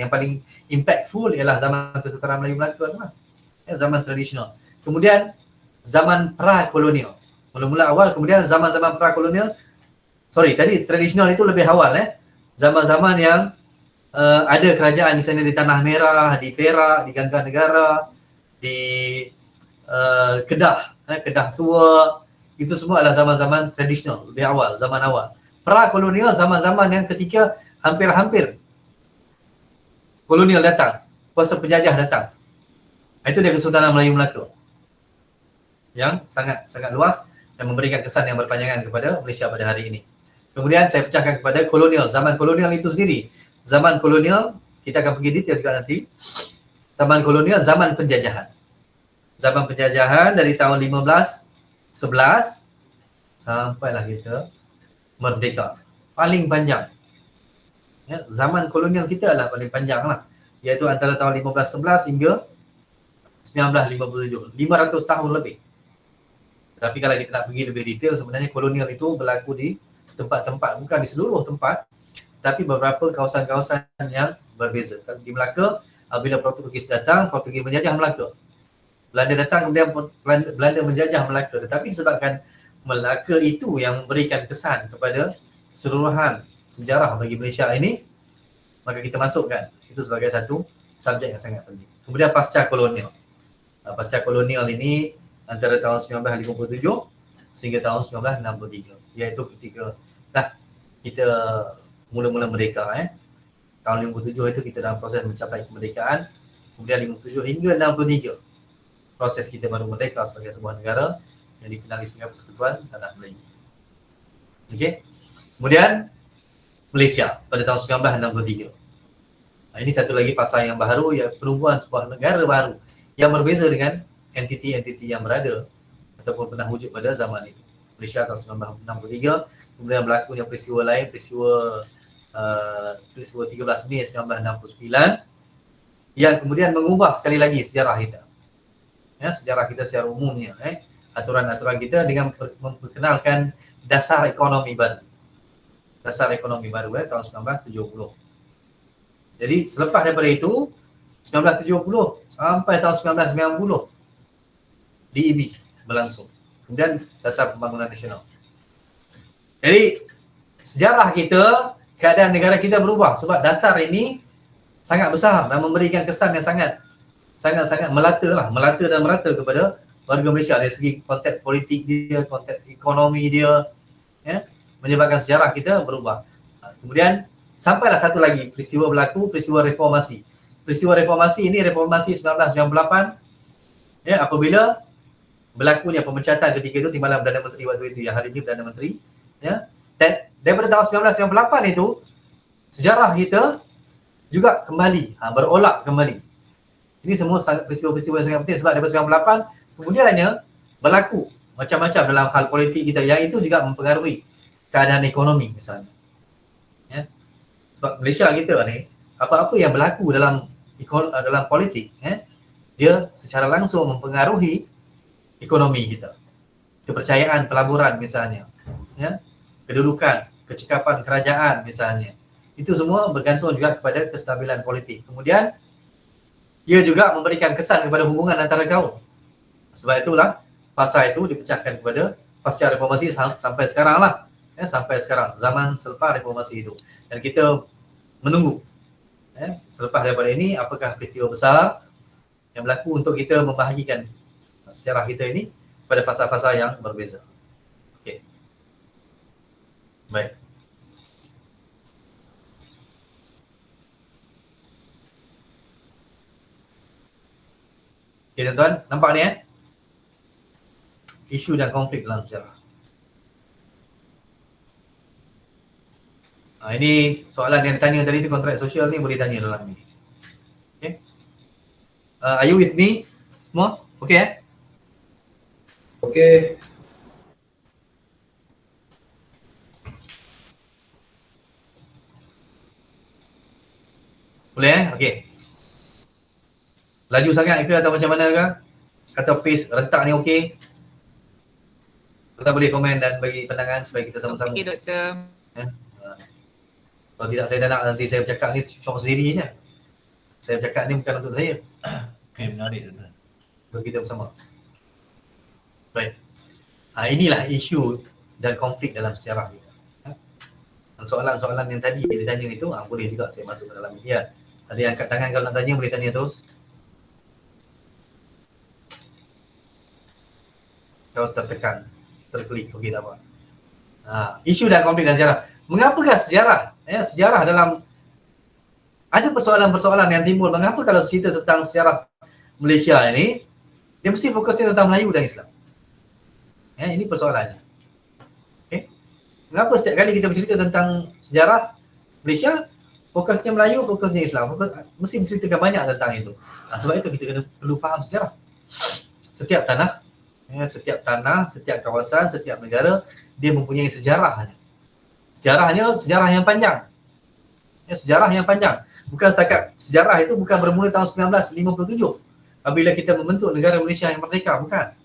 yang paling impactful ialah zaman Kesultanan Melayu Melaka tu lah. Zaman tradisional. Kemudian zaman pra-kolonial. Mula-mula awal, kemudian zaman-zaman pra-kolonial. Tadi tradisional itu lebih awal. Zaman-zaman yang ada kerajaan misalnya di Tanah Merah, di Perak, di Gangga Negara, di Kedah, Kedah Tua. Itu semua adalah zaman-zaman tradisional, lebih awal, zaman awal. Pra-kolonial, zaman-zaman yang ketika hampir-hampir kolonial datang, kuasa penjajah datang. Itu dia Kesultanan Melayu Melaka, yang sangat luas dan memberikan kesan yang berpanjangan kepada Malaysia pada hari ini. Kemudian saya pecahkan kepada kolonial, zaman kolonial itu sendiri. Zaman kolonial, kita akan pergi detail juga nanti. Zaman kolonial, zaman penjajahan. Zaman penjajahan dari tahun 1511 sampailah kita merdeka. Paling panjang. Zaman kolonial kita adalah paling panjang lah. Iaitu antara tahun 1511 hingga 1957. 500 tahun lebih. Tapi kalau kita nak pergi lebih detail, sebenarnya kolonial itu berlaku di tempat-tempat, bukan di seluruh tempat, tapi beberapa kawasan-kawasan yang berbeza. Di Melaka, bila Portugis datang, Portugis menjajah Melaka. Belanda datang, kemudian Belanda menjajah Melaka. Tetapi disebabkan Melaka itu yang memberikan kesan kepada keseluruhan sejarah bagi Malaysia ini, maka kita masukkan itu sebagai satu subjek yang sangat penting. Kemudian pasca kolonial. Pasca kolonial ini antara tahun 1957 sehingga tahun 1963, iaitu ketika kita mula-mula merdeka. Tahun 57 itu kita dalam proses mencapai kemerdekaan. Kemudian 57 hingga 63 proses kita baru merdeka sebagai sebuah negara yang dikenali sebagai Persekutuan Tanah Melayu. Okey. Kemudian Malaysia pada tahun 1963. Ini satu lagi fasa yang baru, ya, penubuhan sebuah negara baru yang berbeza dengan entiti-entiti yang berada ataupun pernah wujud pada zaman itu. Malaysia tahun 1963, kemudian berlakunya peristiwa lain, peristiwa 13 Mei 1969 yang kemudian mengubah sekali lagi sejarah kita. Sejarah kita secara umumnya, aturan-aturan kita dengan memperkenalkan dasar ekonomi baru. dasar ekonomi baru tahun 1970. Jadi selepas daripada itu 1970 sampai tahun 1990 DEB berlangsung. Kemudian dasar pembangunan nasional. Jadi sejarah kita, keadaan negara kita berubah sebab dasar ini sangat besar dan memberikan kesan yang sangat melata dan merata kepada warga Malaysia dari segi konteks politik dia, konteks ekonomi dia, ya, menyebabkan sejarah kita berubah. Kemudian sampailah satu lagi peristiwa berlaku, peristiwa reformasi. Peristiwa reformasi ini reformasi 1998, ya, apabila berlakunya pemecatan ketika itu timbalan Perdana Menteri waktu itu, yang hari ini Perdana Menteri, ya. Dan daripada tahun 1998 itu sejarah kita juga kembali, berolak kembali. Ini semua peristiwa-peristiwa yang sangat penting sebab daripada 98 kemudiannya berlaku macam-macam dalam hal politik kita yang itu juga mempengaruhi keadaan ekonomi misalnya. Ya. Sebab Malaysia kita ni, apa-apa yang berlaku dalam politik, dia secara langsung mempengaruhi ekonomi kita. Kepercayaan pelaburan misalnya, ya, kedudukan, kecekapan kerajaan misalnya. Itu semua bergantung juga kepada kestabilan politik. Kemudian ia juga memberikan kesan kepada hubungan antara kaum. Sebab itulah fasa itu dipecahkan kepada pasca reformasi sampai sekarang lah. Ya, sampai sekarang, zaman selepas reformasi itu. Dan kita menunggu, ya, selepas daripada ini apakah peristiwa besar yang berlaku untuk kita membahagikan sejarah kita ini pada fasa-fasa yang berbeza. Okey. Baik. Okey tuan-tuan, nampak ni isu dan konflik dalam sejarah. Ini soalan yang ditanya tadi tu, kontrak sosial ni boleh tanya dalam ni. Okay. Are you with me semua? Okay Okay. Boleh Okay. Laju sangat ke atau macam mana ke? Atau pace rentak ni okey? Kita boleh komen dan bagi pandangan supaya kita sama-sama. Okey doktor. Kalau tidak saya tak nak nanti saya bercakap ni cuma sendiri je. Saya bercakap ni bukan untuk saya. Okay, menarik tuan. Untuk kita bersama. Baik. Inilah isu dan konflik dalam sejarah kita. Soalan-soalan yang tadi yang ditanya itu boleh juga saya masuk ke dalam ni. Ya. Ada yang angkat tangan kalau nak tanya boleh tanya terus. Kalau tertekan, terklik, okey tak apa. Isu dan konflik dalam sejarah. Mengapakah sejarah? Sejarah dalam ada persoalan-persoalan yang timbul. Mengapa kalau cerita tentang sejarah Malaysia ini dia mesti fokusnya tentang Melayu dan Islam? Ini persoalannya. Okay. Mengapa setiap kali kita bercerita tentang sejarah Malaysia fokusnya Melayu, fokusnya Islam? Mesti menceritakan banyak tentang itu. Sebab itu kita perlu faham sejarah. Setiap tanah, setiap kawasan, setiap negara dia mempunyai sejarahnya. Sejarah yang panjang. Sejarah yang panjang. Bukan setakat sejarah itu bukan bermula tahun 1957 apabila kita membentuk negara Malaysia yang merdeka, bukan.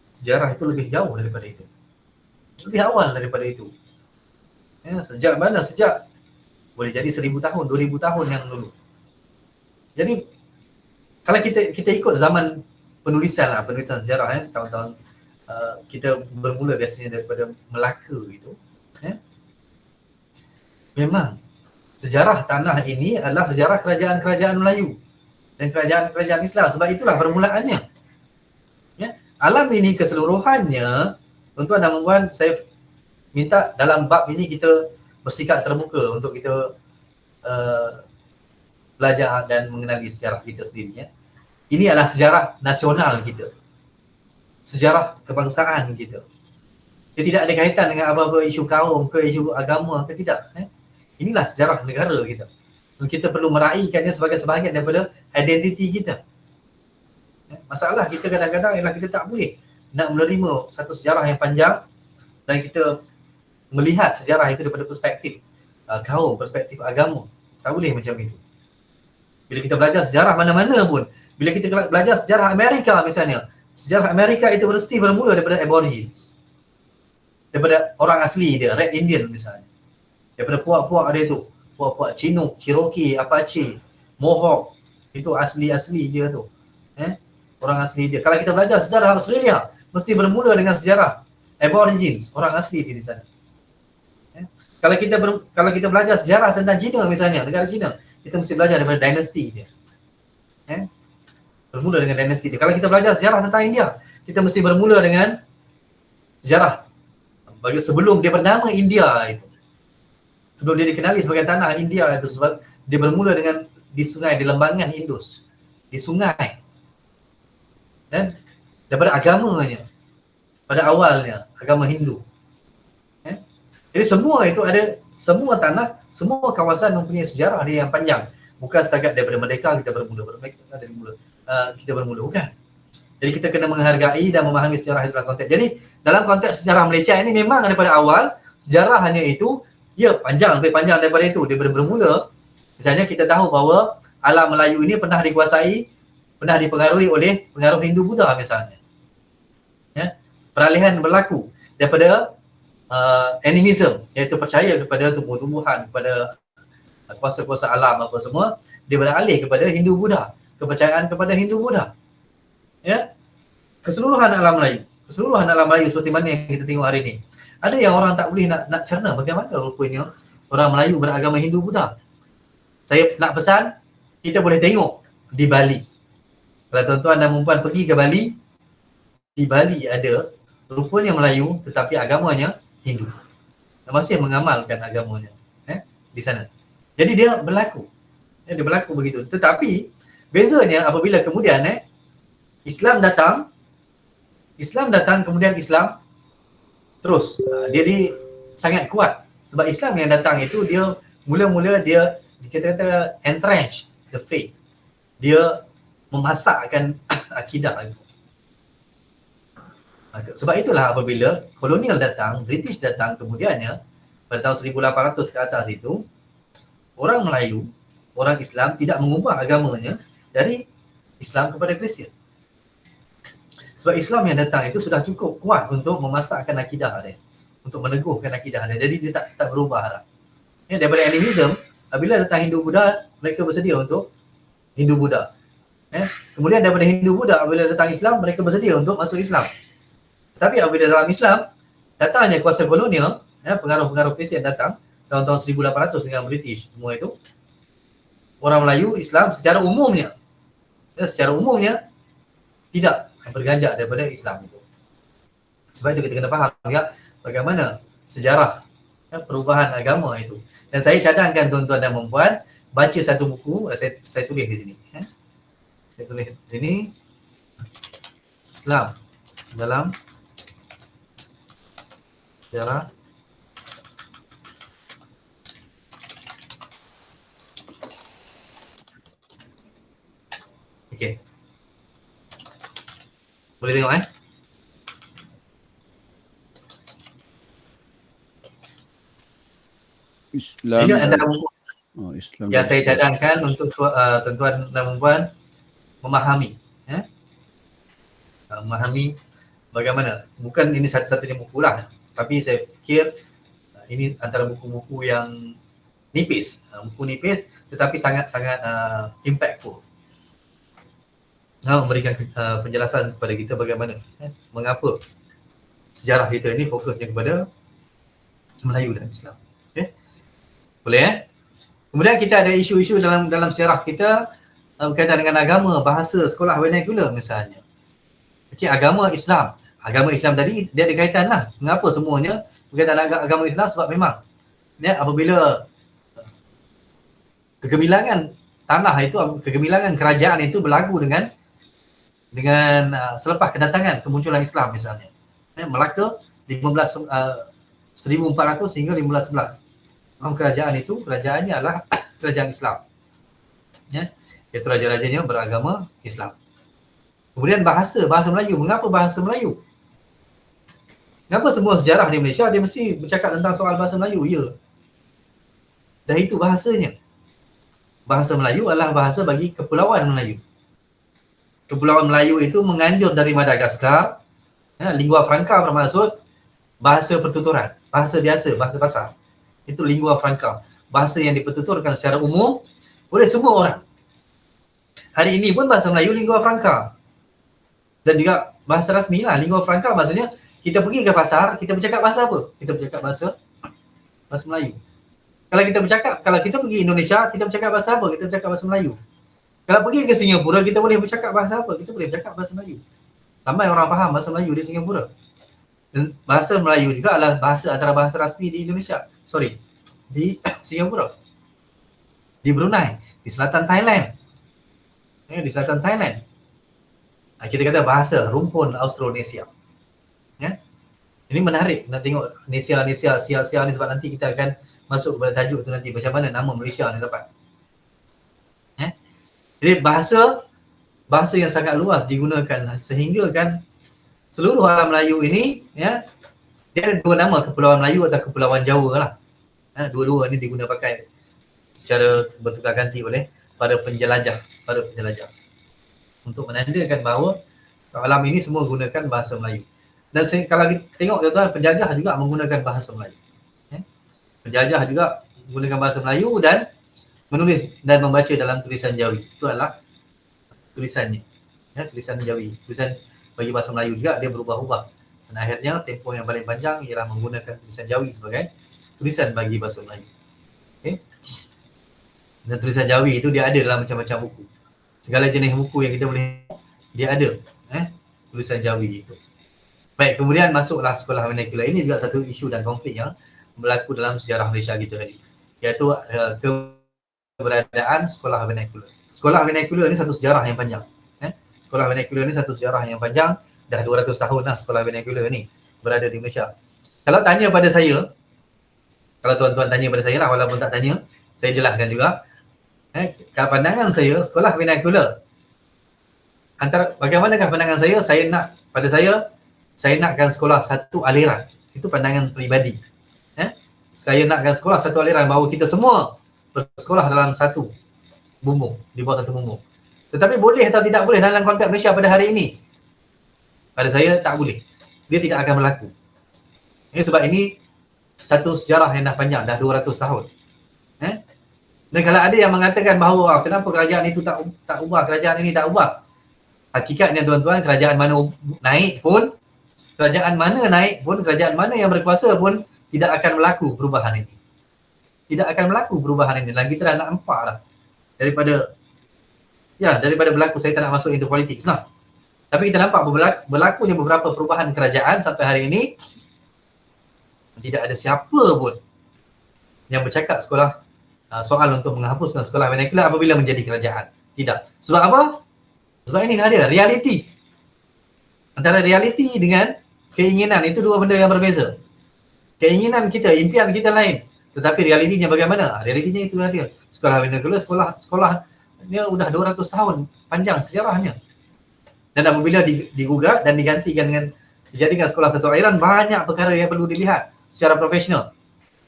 Sejarah itu lebih jauh daripada itu. Lebih awal daripada itu. Sejak mana? Sejak boleh jadi 1000 tahun, 2000 tahun yang dulu. Jadi kalau kita ikut zaman penulisan sejarah, tahun-tahun kita bermula biasanya daripada Melaka gitu. Memang sejarah tanah ini adalah sejarah kerajaan-kerajaan Melayu dan kerajaan-kerajaan Islam. Sebab itulah permulaannya. Alam ini keseluruhannya, tuan-tuan dan puan, saya minta dalam bab ini kita bersikap terbuka untuk kita belajar dan mengenali sejarah kita sendiri. Ini adalah sejarah nasional kita. Sejarah kebangsaan kita. Dia tidak ada kaitan dengan apa-apa isu kaum ke isu agama ke, tidak. Inilah sejarah negara kita. Dan kita perlu meraihkannya sebagai sebahagian daripada identiti kita. Masalah kita kadang-kadang ialah kita tak boleh nak menerima satu sejarah yang panjang dan kita melihat sejarah itu daripada perspektif kaum, perspektif agama. Tak boleh macam itu. Bila kita belajar sejarah mana-mana pun, bila kita belajar sejarah Amerika misalnya, sejarah Amerika itu bermula daripada Aborigines. Daripada orang asli dia, Red Indian misalnya. Daripada puak-puak dia tu. Puak-puak Chinook, Cherokee, Apache, Mohawk. Itu asli-asli dia tu. Orang asli dia. Kalau kita belajar sejarah Australia, mesti bermula dengan sejarah Aborigines, orang asli di sana. Kalau kita belajar sejarah tentang China misalnya, negara China, kita mesti belajar daripada dinasti dia. Bermula dengan dinasti dia. Kalau kita belajar sejarah tentang India, kita mesti bermula dengan sejarah bagi sebelum dia bernama India itu. Sebelum dia dikenali sebagai tanah India itu, sebab dia bermula dengan di sungai, di lembangan Indus, di sungai. Daripada agamanya, pada awalnya agama Hindu. Jadi semua itu ada, semua tanah, semua kawasan mempunyai sejarah dia yang panjang. Bukan setakat daripada merdeka kita bermula, kita bermula, bukan. Jadi kita kena menghargai dan memahami sejarah itu dalam konteks. Jadi dalam konteks sejarah Malaysia ini memang daripada awal sejarahnya itu panjang, lebih panjang daripada itu. Dia bermula, misalnya kita tahu bahawa alam Melayu ini pernah dikuasai, pernah dipengaruhi oleh pengaruh Hindu Buddha misalnya. Peralihan berlaku daripada animism, iaitu percaya kepada tumbuh-tumbuhan, kepada kuasa-kuasa alam apa semua, dia beralih kepada Hindu Buddha, kepercayaan kepada Hindu Buddha. Keseluruhan alam Melayu seperti mana yang kita tengok hari ini. Ada yang orang tak boleh nak cerna bagaimana rupanya orang Melayu beragama Hindu Buddha. Saya nak pesan, kita boleh tengok di Bali. Kalau tuan-tuan dan puan pergi ke Bali, di Bali ada rupanya Melayu tetapi agamanya Hindu. Masih mengamalkan agamanya di sana. Jadi dia berlaku. Dia berlaku begitu. Tetapi bezanya apabila kemudian Islam datang kemudian Islam terus dia sangat kuat. Sebab Islam yang datang itu dia mula-mula dia kata entrench the faith. Dia memasakkan akidah itu. Sebab itulah apabila kolonial datang, British datang kemudiannya pada tahun 1800 ke atas itu, orang Melayu, orang Islam tidak mengubah agamanya dari Islam kepada Kristian. Sebab Islam yang datang itu sudah cukup kuat untuk memasakkan akidah dia, untuk meneguhkan akidah dia. Jadi dia tak berubah dah. Daripada animism, apabila datang Hindu Buddha, mereka bersedia untuk Hindu Buddha. Kemudian daripada Hindu Buddha, apabila datang Islam, mereka bersedia untuk masuk Islam. Tapi apabila dalam Islam, datangnya kuasa kolonial, pengaruh-pengaruh Kristian datang, tahun-tahun 1800 dengan British, semua itu, orang Melayu, Islam secara umumnya tidak berganjak daripada Islam itu. Sebab itu kita kena faham bagaimana sejarah perubahan agama itu. Dan saya cadangkan tuan-tuan dan puan baca satu buku, saya tulis di sini. Saya tulis di sini, Islam dalam sejarah okey. Boleh tengok Islam. Ini antara buku Islam yang saya cadangkan untuk tuan-tuan dan puan memahami. Memahami bagaimana, bukan ini satu-satunya buku lah, tapi saya fikir ini antara buku-buku yang nipis, buku nipis tetapi sangat-sangat impactful. Memberikan penjelasan kepada kita bagaimana, mengapa sejarah kita ini fokusnya kepada Melayu dan Islam. Boleh Kemudian kita ada isu-isu dalam sejarah kita berkaitan dengan agama, bahasa, sekolah vernacular misalnya. Agama Islam tadi dia ada kaitan lah. Mengapa semuanya berkaitan dengan agama Islam? Sebab memang apabila kegemilangan tanah itu, kegemilangan kerajaan itu berlaku dengan selepas kedatangan kemunculan Islam misalnya. Melaka 1400 hingga 1511. Kerajaannya adalah kerajaan Islam. Iaitu raja-rajanya beragama Islam. Kemudian bahasa Melayu. Mengapa bahasa Melayu? Kenapa semua sejarah di Malaysia dia mesti bercakap tentang soal bahasa Melayu? Ya. Dah itu bahasanya. Bahasa Melayu adalah bahasa bagi Kepulauan Melayu. Kepulauan Melayu itu menganjur dari Madagaskar. Lingua franca bermaksud bahasa pertuturan, bahasa biasa, bahasa pasar. Itu lingua franca. Bahasa yang dipertuturkan secara umum oleh semua orang. Hari ini pun bahasa Melayu lingua franca. Dan juga bahasa rasmi lah. Lingua franca maksudnya kita pergi ke pasar, kita bercakap bahasa apa? Kita bercakap bahasa Melayu. Kalau kita pergi Indonesia, kita bercakap bahasa apa? Kita bercakap bahasa Melayu. Kalau pergi ke Singapura, kita boleh bercakap bahasa apa? Kita boleh bercakap bahasa Melayu. Ramai orang faham bahasa Melayu di Singapura. Dan bahasa Melayu juga adalah antara bahasa rasmi di Indonesia. Di Singapura. Di Brunei, di selatan Thailand. Di selatan Thailand. Kita kata bahasa rumpun Austronesia. Ini menarik nak tengok Nesia ni sebab nanti kita akan masuk kepada tajuk tu nanti macam mana nama Malaysia ni dapat. Jadi bahasa yang sangat luas digunakan sehingga kan seluruh alam Melayu ini dia ada dua nama, Kepulauan Melayu atau Kepulauan Jawa lah. Dua-dua ni diguna pakai secara bertukar ganti oleh para penjelajah untuk menandakan bahawa alam ini semua gunakan bahasa Melayu. Dan kalau kita tengok tuan-tuan, penjajah juga menggunakan bahasa Melayu. Penjajah juga menggunakan bahasa Melayu dan menulis dan membaca dalam tulisan Jawi. Itu adalah tulisannya. Tulisan Jawi. Tulisan bagi bahasa Melayu juga dia berubah-ubah. Dan akhirnya tempoh yang paling panjang ialah menggunakan tulisan Jawi sebagai tulisan bagi bahasa Melayu. Dan tulisan Jawi itu dia ada dalam macam-macam buku. Segala jenis buku yang kita boleh dia ada tulisan Jawi itu. Baik, kemudian masuklah sekolah vernacular. Ini juga satu isu dan konflik yang berlaku dalam sejarah Malaysia kita tadi, iaitu keberadaan sekolah vernacular. Sekolah vernacular ni satu sejarah yang panjang. Sekolah vernacular ni satu sejarah yang panjang, dah 200 tahun lah sekolah vernacular ni berada di Malaysia. Kalau tanya pada saya, kalau tuan-tuan tanya pada saya lah, walaupun tak tanya, saya jelaskan juga. Kalau pandangan saya, sekolah vernacular, bagaimanakah pandangan saya? Saya nakkan sekolah satu aliran. Itu pandangan peribadi. Saya nakkan sekolah satu aliran bahawa kita semua bersekolah dalam satu bumbung, di bawah satu bumbung. Tetapi boleh atau tidak boleh dalam konteks Malaysia pada hari ini? Pada saya tak boleh. Dia tidak akan berlaku. Sebab ini satu sejarah yang dah panjang, dah 200 tahun. Dan kalau ada yang mengatakan bahawa kenapa kerajaan itu tak ubah, kerajaan ini tak ubah. Hakikatnya tuan-tuan, kerajaan mana mana yang berkuasa pun tidak akan berlaku perubahan ini. Tidak akan berlaku perubahan ini. Dan kita dah nak nampak lah. Daripada berlaku, saya tak nak masuk into politics lah. Tapi kita nampak berlakunya beberapa perubahan kerajaan sampai hari ini. Tidak ada siapa pun yang bercakap soal untuk menghapuskan sekolah vernacular apabila menjadi kerajaan. Tidak. Sebab apa? Sebab ini ada realiti. Antara realiti dengan keinginan itu dua benda yang berbeza. Keinginan kita, impian kita lain. Tetapi realitinya bagaimana? Realitinya itu dia. Sekolah vernacular, sekolahnya sudah 200 tahun panjang sejarahnya. Dan apabila digugat dan digantikan dengan dijadikan sekolah satu aliran, banyak perkara yang perlu dilihat secara profesional.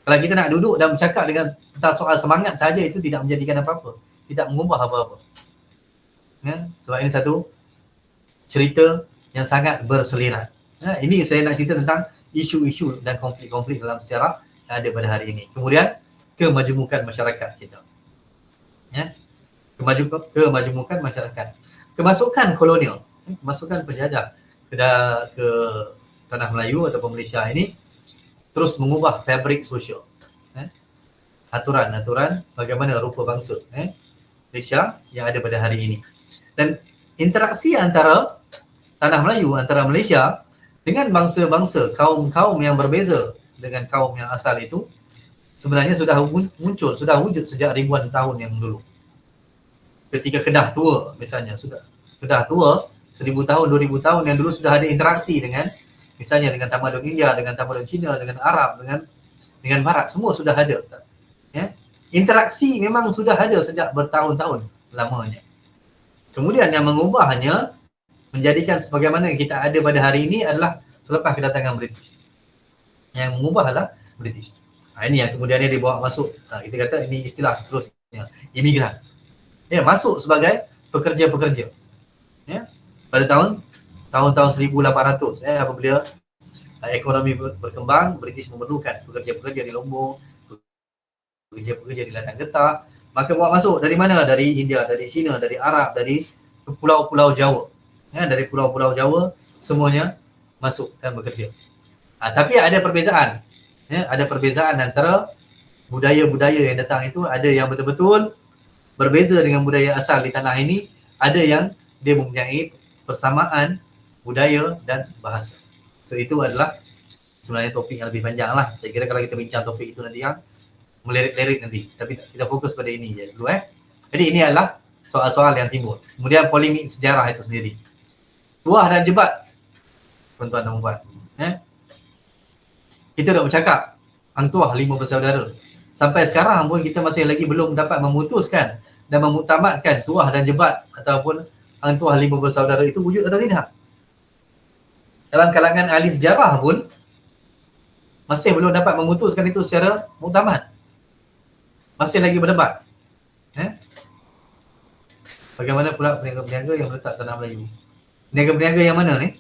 Kalau kita nak duduk dan bercakap tentang soal semangat saja, itu tidak menjadikan apa-apa. Tidak mengubah apa-apa. Sebab ini satu cerita yang sangat berselirat. Ini saya nak cerita tentang isu-isu dan konflik-konflik dalam sejarah yang ada pada hari ini. Kemudian, kemajemukan masyarakat kita. Kemajemukan masyarakat. Kemasukan kolonial, kemasukan penjajah ke tanah Melayu atau Malaysia ini terus mengubah fabrik sosial. Aturan-aturan bagaimana rupa bangsa Malaysia yang ada pada hari ini. Dan interaksi antara tanah Melayu, antara Malaysia dengan bangsa-bangsa, kaum-kaum yang berbeza dengan kaum yang asal itu sebenarnya sudah muncul, sudah wujud sejak ribuan tahun yang dulu. Ketika Kedah tua misalnya, Kedah tua 1000 tahun, 2000 tahun yang dulu sudah ada interaksi dengan misalnya dengan tamadun India, dengan tamadun Cina, dengan Arab, dengan Barat, semua sudah ada. Interaksi memang sudah ada sejak bertahun-tahun lamanya. Kemudian yang mengubahnya menjadikan sebagaimana kita ada pada hari ini adalah selepas kedatangan British. Yang mengubah adalah British. Ini yang kemudiannya dibawa masuk, kita kata ini istilah seterusnya, imigran. Masuk sebagai pekerja-pekerja. Pada tahun-tahun 1800 apabila ekonomi berkembang, British memerlukan pekerja-pekerja di Lombok, pekerja-pekerja di ladang getah. Maka buat masuk dari mana? Dari India, dari China, dari Arab, dari pulau-pulau Jawa. Dari pulau-pulau Jawa semuanya masuk dan bekerja. Tapi ada perbezaan. Ada perbezaan antara budaya-budaya yang datang itu. Ada yang betul-betul berbeza dengan budaya asal di tanah ini. Ada yang dia mempunyai persamaan budaya dan bahasa. So itu adalah sebenarnya topik yang lebih panjang lah. Saya kira kalau kita bincang topik itu nanti yang melirik-lirik nanti. Tapi kita fokus pada ini je dulu Jadi ini adalah soal-soal yang timbul. Kemudian polemik sejarah itu sendiri. Tuah dan jebat. Tuan-tuan dan puan. Kita dah bercakap Hang Tuah 5 bersaudara. Sampai sekarang pun kita masih lagi belum dapat memutuskan dan memutamatkan Tuah dan jebat ataupun Hang Tuah 5 bersaudara itu wujud atau tidak. Dalam kalangan ahli sejarah pun masih belum dapat memutuskan itu secara muktamad. Masih lagi berdebat. Bagaimana pula peniaga-peniaga yang meletak tanah Melayu? Peniaga-peniaga yang mana ni?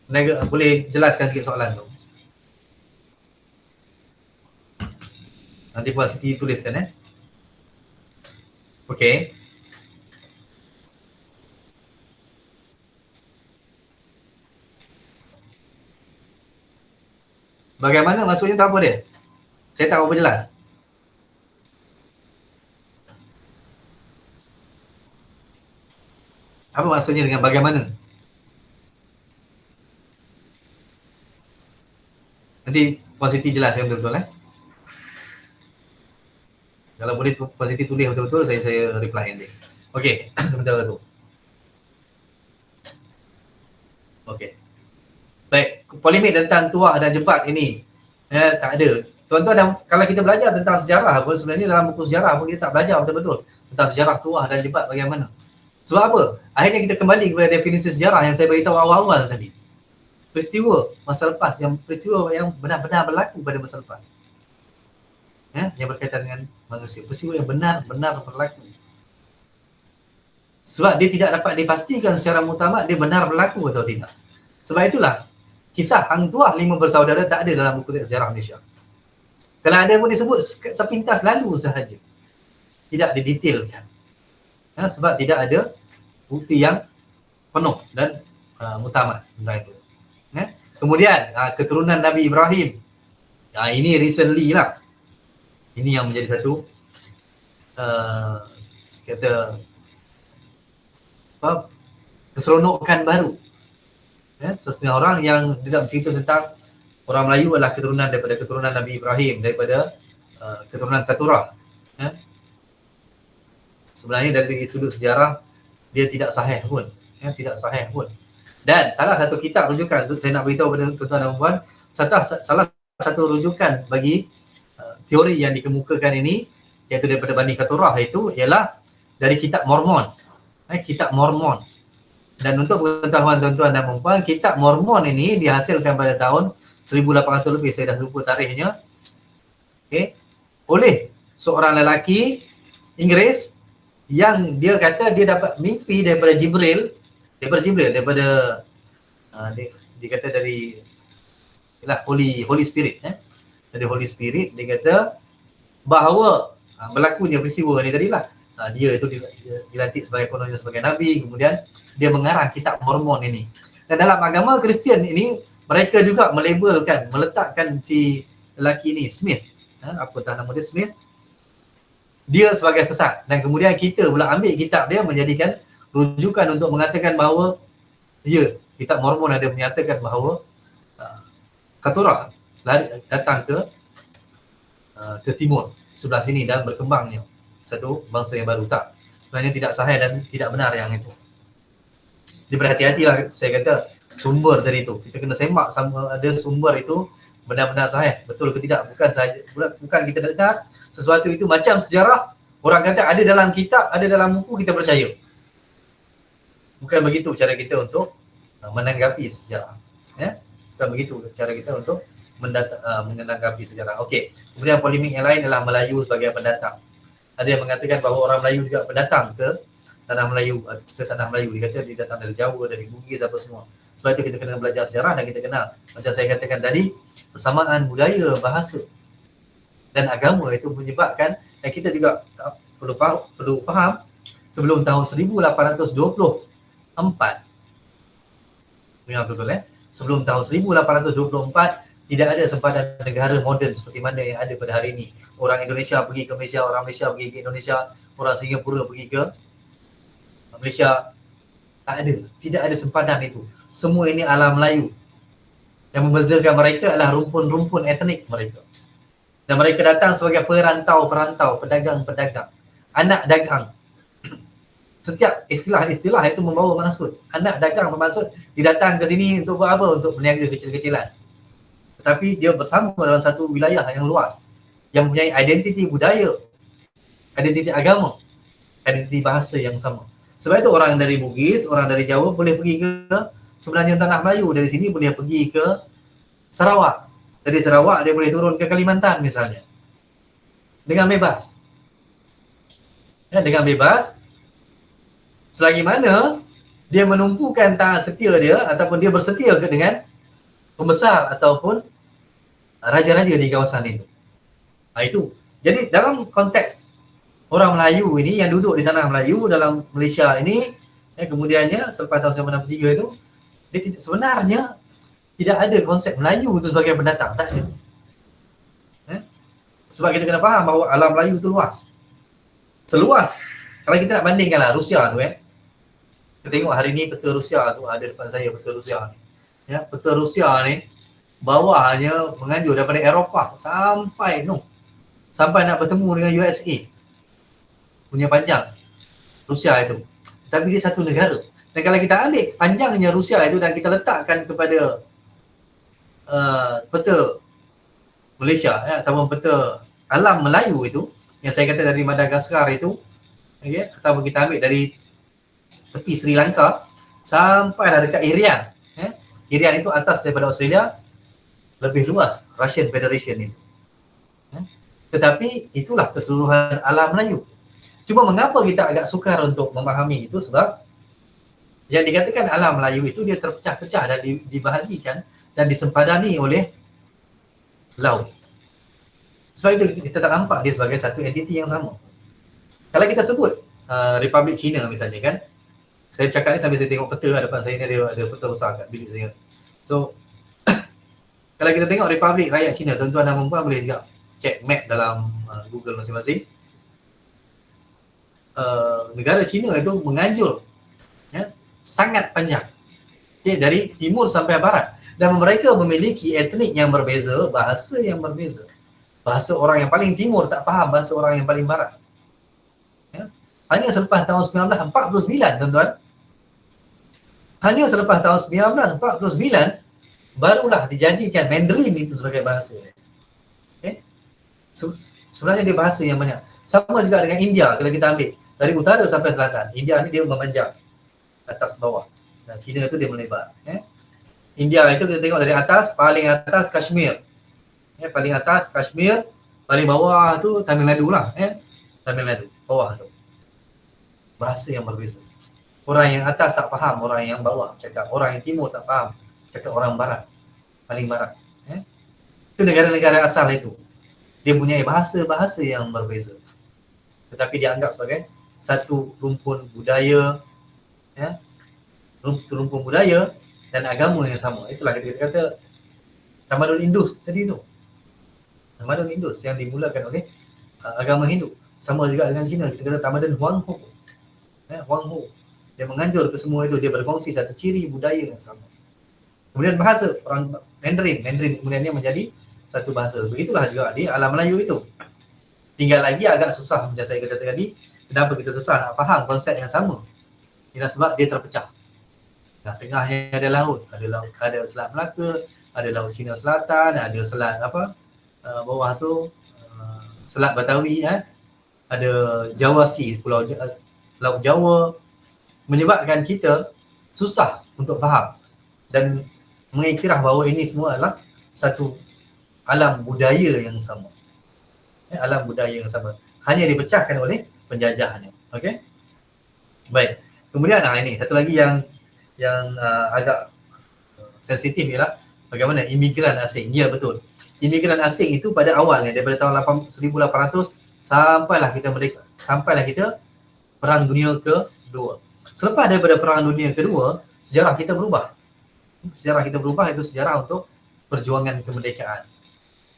Peniaga, boleh jelaskan sikit soalan tu? Nanti Puan Siti tuliskan Okey. Bagaimana maksudnya tu apa dia? Saya tak apa jelas. Apa maksudnya dengan bagaimana? Nanti Puan Siti jelaskan betul-betul Kalau boleh Puan Siti tulis betul-betul, saya reply nanti. Okey, sebentar tu. Okey. Baik, polemik tentang tuah dan jebat ini tak ada. Tuan-tuan, kalau kita belajar tentang sejarah pun, sebenarnya dalam buku sejarah pun kita tak belajar betul-betul tentang sejarah tuah dan jebat bagaimana. Sebab apa? Akhirnya kita kembali kepada definisi sejarah yang saya beritahu awal-awal tadi. Peristiwa masa lepas, peristiwa yang benar-benar berlaku pada masa lepas. Yang berkaitan dengan manusia. Peristiwa yang benar-benar berlaku. Sebab dia tidak dapat dipastikan secara muktamad dia benar berlaku atau tidak. Sebab itulah kisah Hang Tuah 5 bersaudara tak ada dalam buku sejarah Malaysia. Kalau ada pun disebut sepintas lalu sahaja. Tidak didetailkan. Sebab tidak ada bukti yang penuh dan muktamad tentang itu. Kemudian keturunan Nabi Ibrahim. Ini recently lah. Ini yang menjadi satu keseronokan baru. Setengah orang yang tidak bercerita tentang orang Melayu adalah keturunan daripada keturunan Nabi Ibrahim, daripada keturunan Keturah. Sebenarnya dari sudut sejarah dia tidak sahih pun. Tidak sahih pun. Dan salah satu kitab rujukan, saya nak beritahu kepada tuan-tuan dan puan, salah satu rujukan bagi teori yang dikemukakan ini, iaitu daripada Bani Keturah itu, ialah dari kitab Mormon. Kitab Mormon. Dan untuk pengetahuan tuan-tuan dan puan, kitab Mormon ini dihasilkan pada tahun 1800 lebih, saya dah lupa tarikhnya. Oleh seorang lelaki Inggeris yang dia kata dia dapat mimpi daripada Jibril, daripada dia kata dari Holy Spirit. Dari Holy Spirit dia kata bahawa berlakunya peristiwa ni tadilah. Dia itu dilantik sebagai kononnya sebagai Nabi, kemudian dia mengarang kitab Mormon ini. Dan dalam agama Kristian ini, mereka juga meletakkan si lelaki ini, Smith, apatah nama dia, Smith, dia sebagai sesat. Dan kemudian kita pula ambil kitab dia, menjadikan rujukan untuk mengatakan bahawa kitab Mormon ada menyatakan bahawa Keturah datang ke timur sebelah sini dan berkembangnya satu bangsa yang baru. Tak, sebenarnya tidak sahih dan tidak benar yang itu. Jadi berhati-hatilah, saya kata sumber tadi itu. Kita kena semak sama ada sumber itu benar-benar sahih, betul ke tidak. Bukan kita dengar sesuatu itu macam sejarah, orang kata ada dalam kitab, ada dalam buku, kita percaya. Bukan begitu cara kita untuk menanggapi sejarah. Bukan begitu cara kita untuk menanggapi sejarah. Okey. Kemudian polemik yang lain adalah Melayu sebagai pendatang. Ada yang mengatakan bahawa orang Melayu juga pendatang ke tanah Melayu. Dia kata dia datang dari Jawa, dari Bugis apa semua. Sebab itu kita kena belajar sejarah dan kita kenal, macam saya katakan tadi, persamaan budaya, bahasa dan agama itu menyebabkan, dan kita juga perlu faham sebelum tahun 1824, memang betul sebelum tahun 1824 tidak ada sempadan negara moden seperti mana yang ada pada hari ini. Orang Indonesia pergi ke Malaysia, orang Malaysia pergi ke Indonesia, orang Singapura pergi ke Malaysia. Tak ada, tidak ada sempadan itu. Semua ini alam Melayu. Yang membezakan mereka adalah rumpun-rumpun etnik mereka. Dan mereka datang sebagai perantau-perantau, pedagang-pedagang, anak dagang. Setiap istilah-istilah itu membawa maksud. Anak dagang bermaksud dia datang ke sini untuk buat apa? Untuk berniaga kecil-kecilan. Tetapi dia bersama dalam satu wilayah yang luas, yang mempunyai identiti budaya, identiti agama, identiti bahasa yang sama. Sebab itu orang dari Bugis, orang dari Jawa boleh pergi ke sebenarnya tanah Melayu. Dari sini boleh pergi ke Sarawak. Dari Sarawak dia boleh turun ke Kalimantan misalnya. Dengan bebas. Ya, dengan bebas. Selagi mana dia menumpukan taat setia dia ataupun dia bersetia dengan pembesar ataupun raja-raja di kawasan itu. Itu. Jadi dalam konteks orang Melayu ini yang duduk di tanah Melayu dalam Malaysia ini, kemudiannya selepas tahun 1963 itu, dia sebenarnya tidak ada konsep Melayu itu sebagai pendatang, tak ada. Sebab kita kena faham bahawa alam Melayu itu luas. Seluas, kalau kita nak bandingkanlah Rusia tu kita tengok hari ni peta Rusia tu ada depan saya, peta Rusia ni. Ya, peta Rusia ni bawahnya menganjur daripada Eropah sampai nak bertemu dengan USA. Punya panjang Rusia itu. Tapi dia satu negara. Dan kalau kita ambil panjangnya Rusia itu dan kita letakkan kepada peta Malaysia ataupun peta alam Melayu itu, yang saya kata dari Madagaskar itu, atau kita ambil dari tepi Sri Lanka sampai dah dekat Irian. Irian itu atas daripada Australia, lebih luas Russian Federation itu. Tetapi itulah keseluruhan alam Melayu. Cuma mengapa kita agak sukar untuk memahami itu, sebab yang dikatakan alam Melayu itu dia terpecah-pecah dan dibahagikan dan disempadani oleh laut. Sebab itu kita tak nampak dia sebagai satu entiti yang sama. Kalau kita sebut Republik China misalnya kan, saya cakap ni sambil saya tengok peta depan saya ni, ada peta besar kat bilik saya. So kalau kita tengok Republik Rakyat China, tuan-tuan dan puan boleh juga cek map dalam Google masing-masing. Negara China itu menganjur sangat panjang, dari timur sampai barat, dan mereka memiliki etnik yang berbeza, bahasa yang berbeza. Bahasa orang yang paling timur tak faham bahasa orang yang paling barat. Hanya selepas tahun 1949, tuan-tuan, hanya selepas tahun 1949 barulah dijadikan Mandarin itu sebagai bahasa. Sebenarnya dia bahasa yang banyak. Sama juga dengan India, kalau kita ambil dari utara sampai selatan. India ni dia memanjang atas bawah, dan China itu dia melebar. India itu kita tengok dari atas, paling atas Kashmir. Paling atas Kashmir, paling bawah tu Tamil Nadu lah. Tamil Nadu, bawah tu. Bahasa yang berbeza. Orang yang atas tak faham, orang yang bawah cakap. Orang yang timur tak faham, cakap orang barat, paling barat. Itu negara-negara asal itu. Dia punya bahasa-bahasa yang berbeza. Tetapi dianggap sebagai satu rumpun budaya, rumpun budaya dan agama yang sama. Itulah kita kata tamadun Indus tadi tu. Tamadun Indus yang dimulakan oleh agama Hindu. Sama juga dengan Cina, kita kata tamadun Huang Ho. Huang Ho. Dia menganjur ke semua itu, dia berkongsi satu ciri budaya yang sama. Kemudian bahasa, orang Mandarin kemudiannya menjadi satu bahasa. Begitulah juga di alam Melayu itu. Tinggal lagi agak susah, macam saya kata tadi, kenapa kita susah nak faham konsep yang sama? Ialah sebab dia terpecah. Nah, tengahnya ada laut, ada Selat Melaka, ada Laut Cina Selatan, ada selat bawah tu Selat Batawi, ada Jawa Sea, Laut Jawa, menyebabkan kita susah untuk faham dan mengiktiraf bahawa ini semua adalah satu alam budaya yang sama. Alam budaya yang sama, hanya dipecahkan oleh penjajahnya. Okey. Baik. Kemudian ini satu lagi yang agak sensitif ialah bagaimana imigran asing. Ya, betul. Imigran asing itu pada awalnya daripada tahun 1800 sampailah kita Perang Dunia Kedua. Selepas daripada Perang Dunia Kedua, sejarah kita berubah. Sejarah kita berubah, itu sejarah untuk perjuangan kemerdekaan.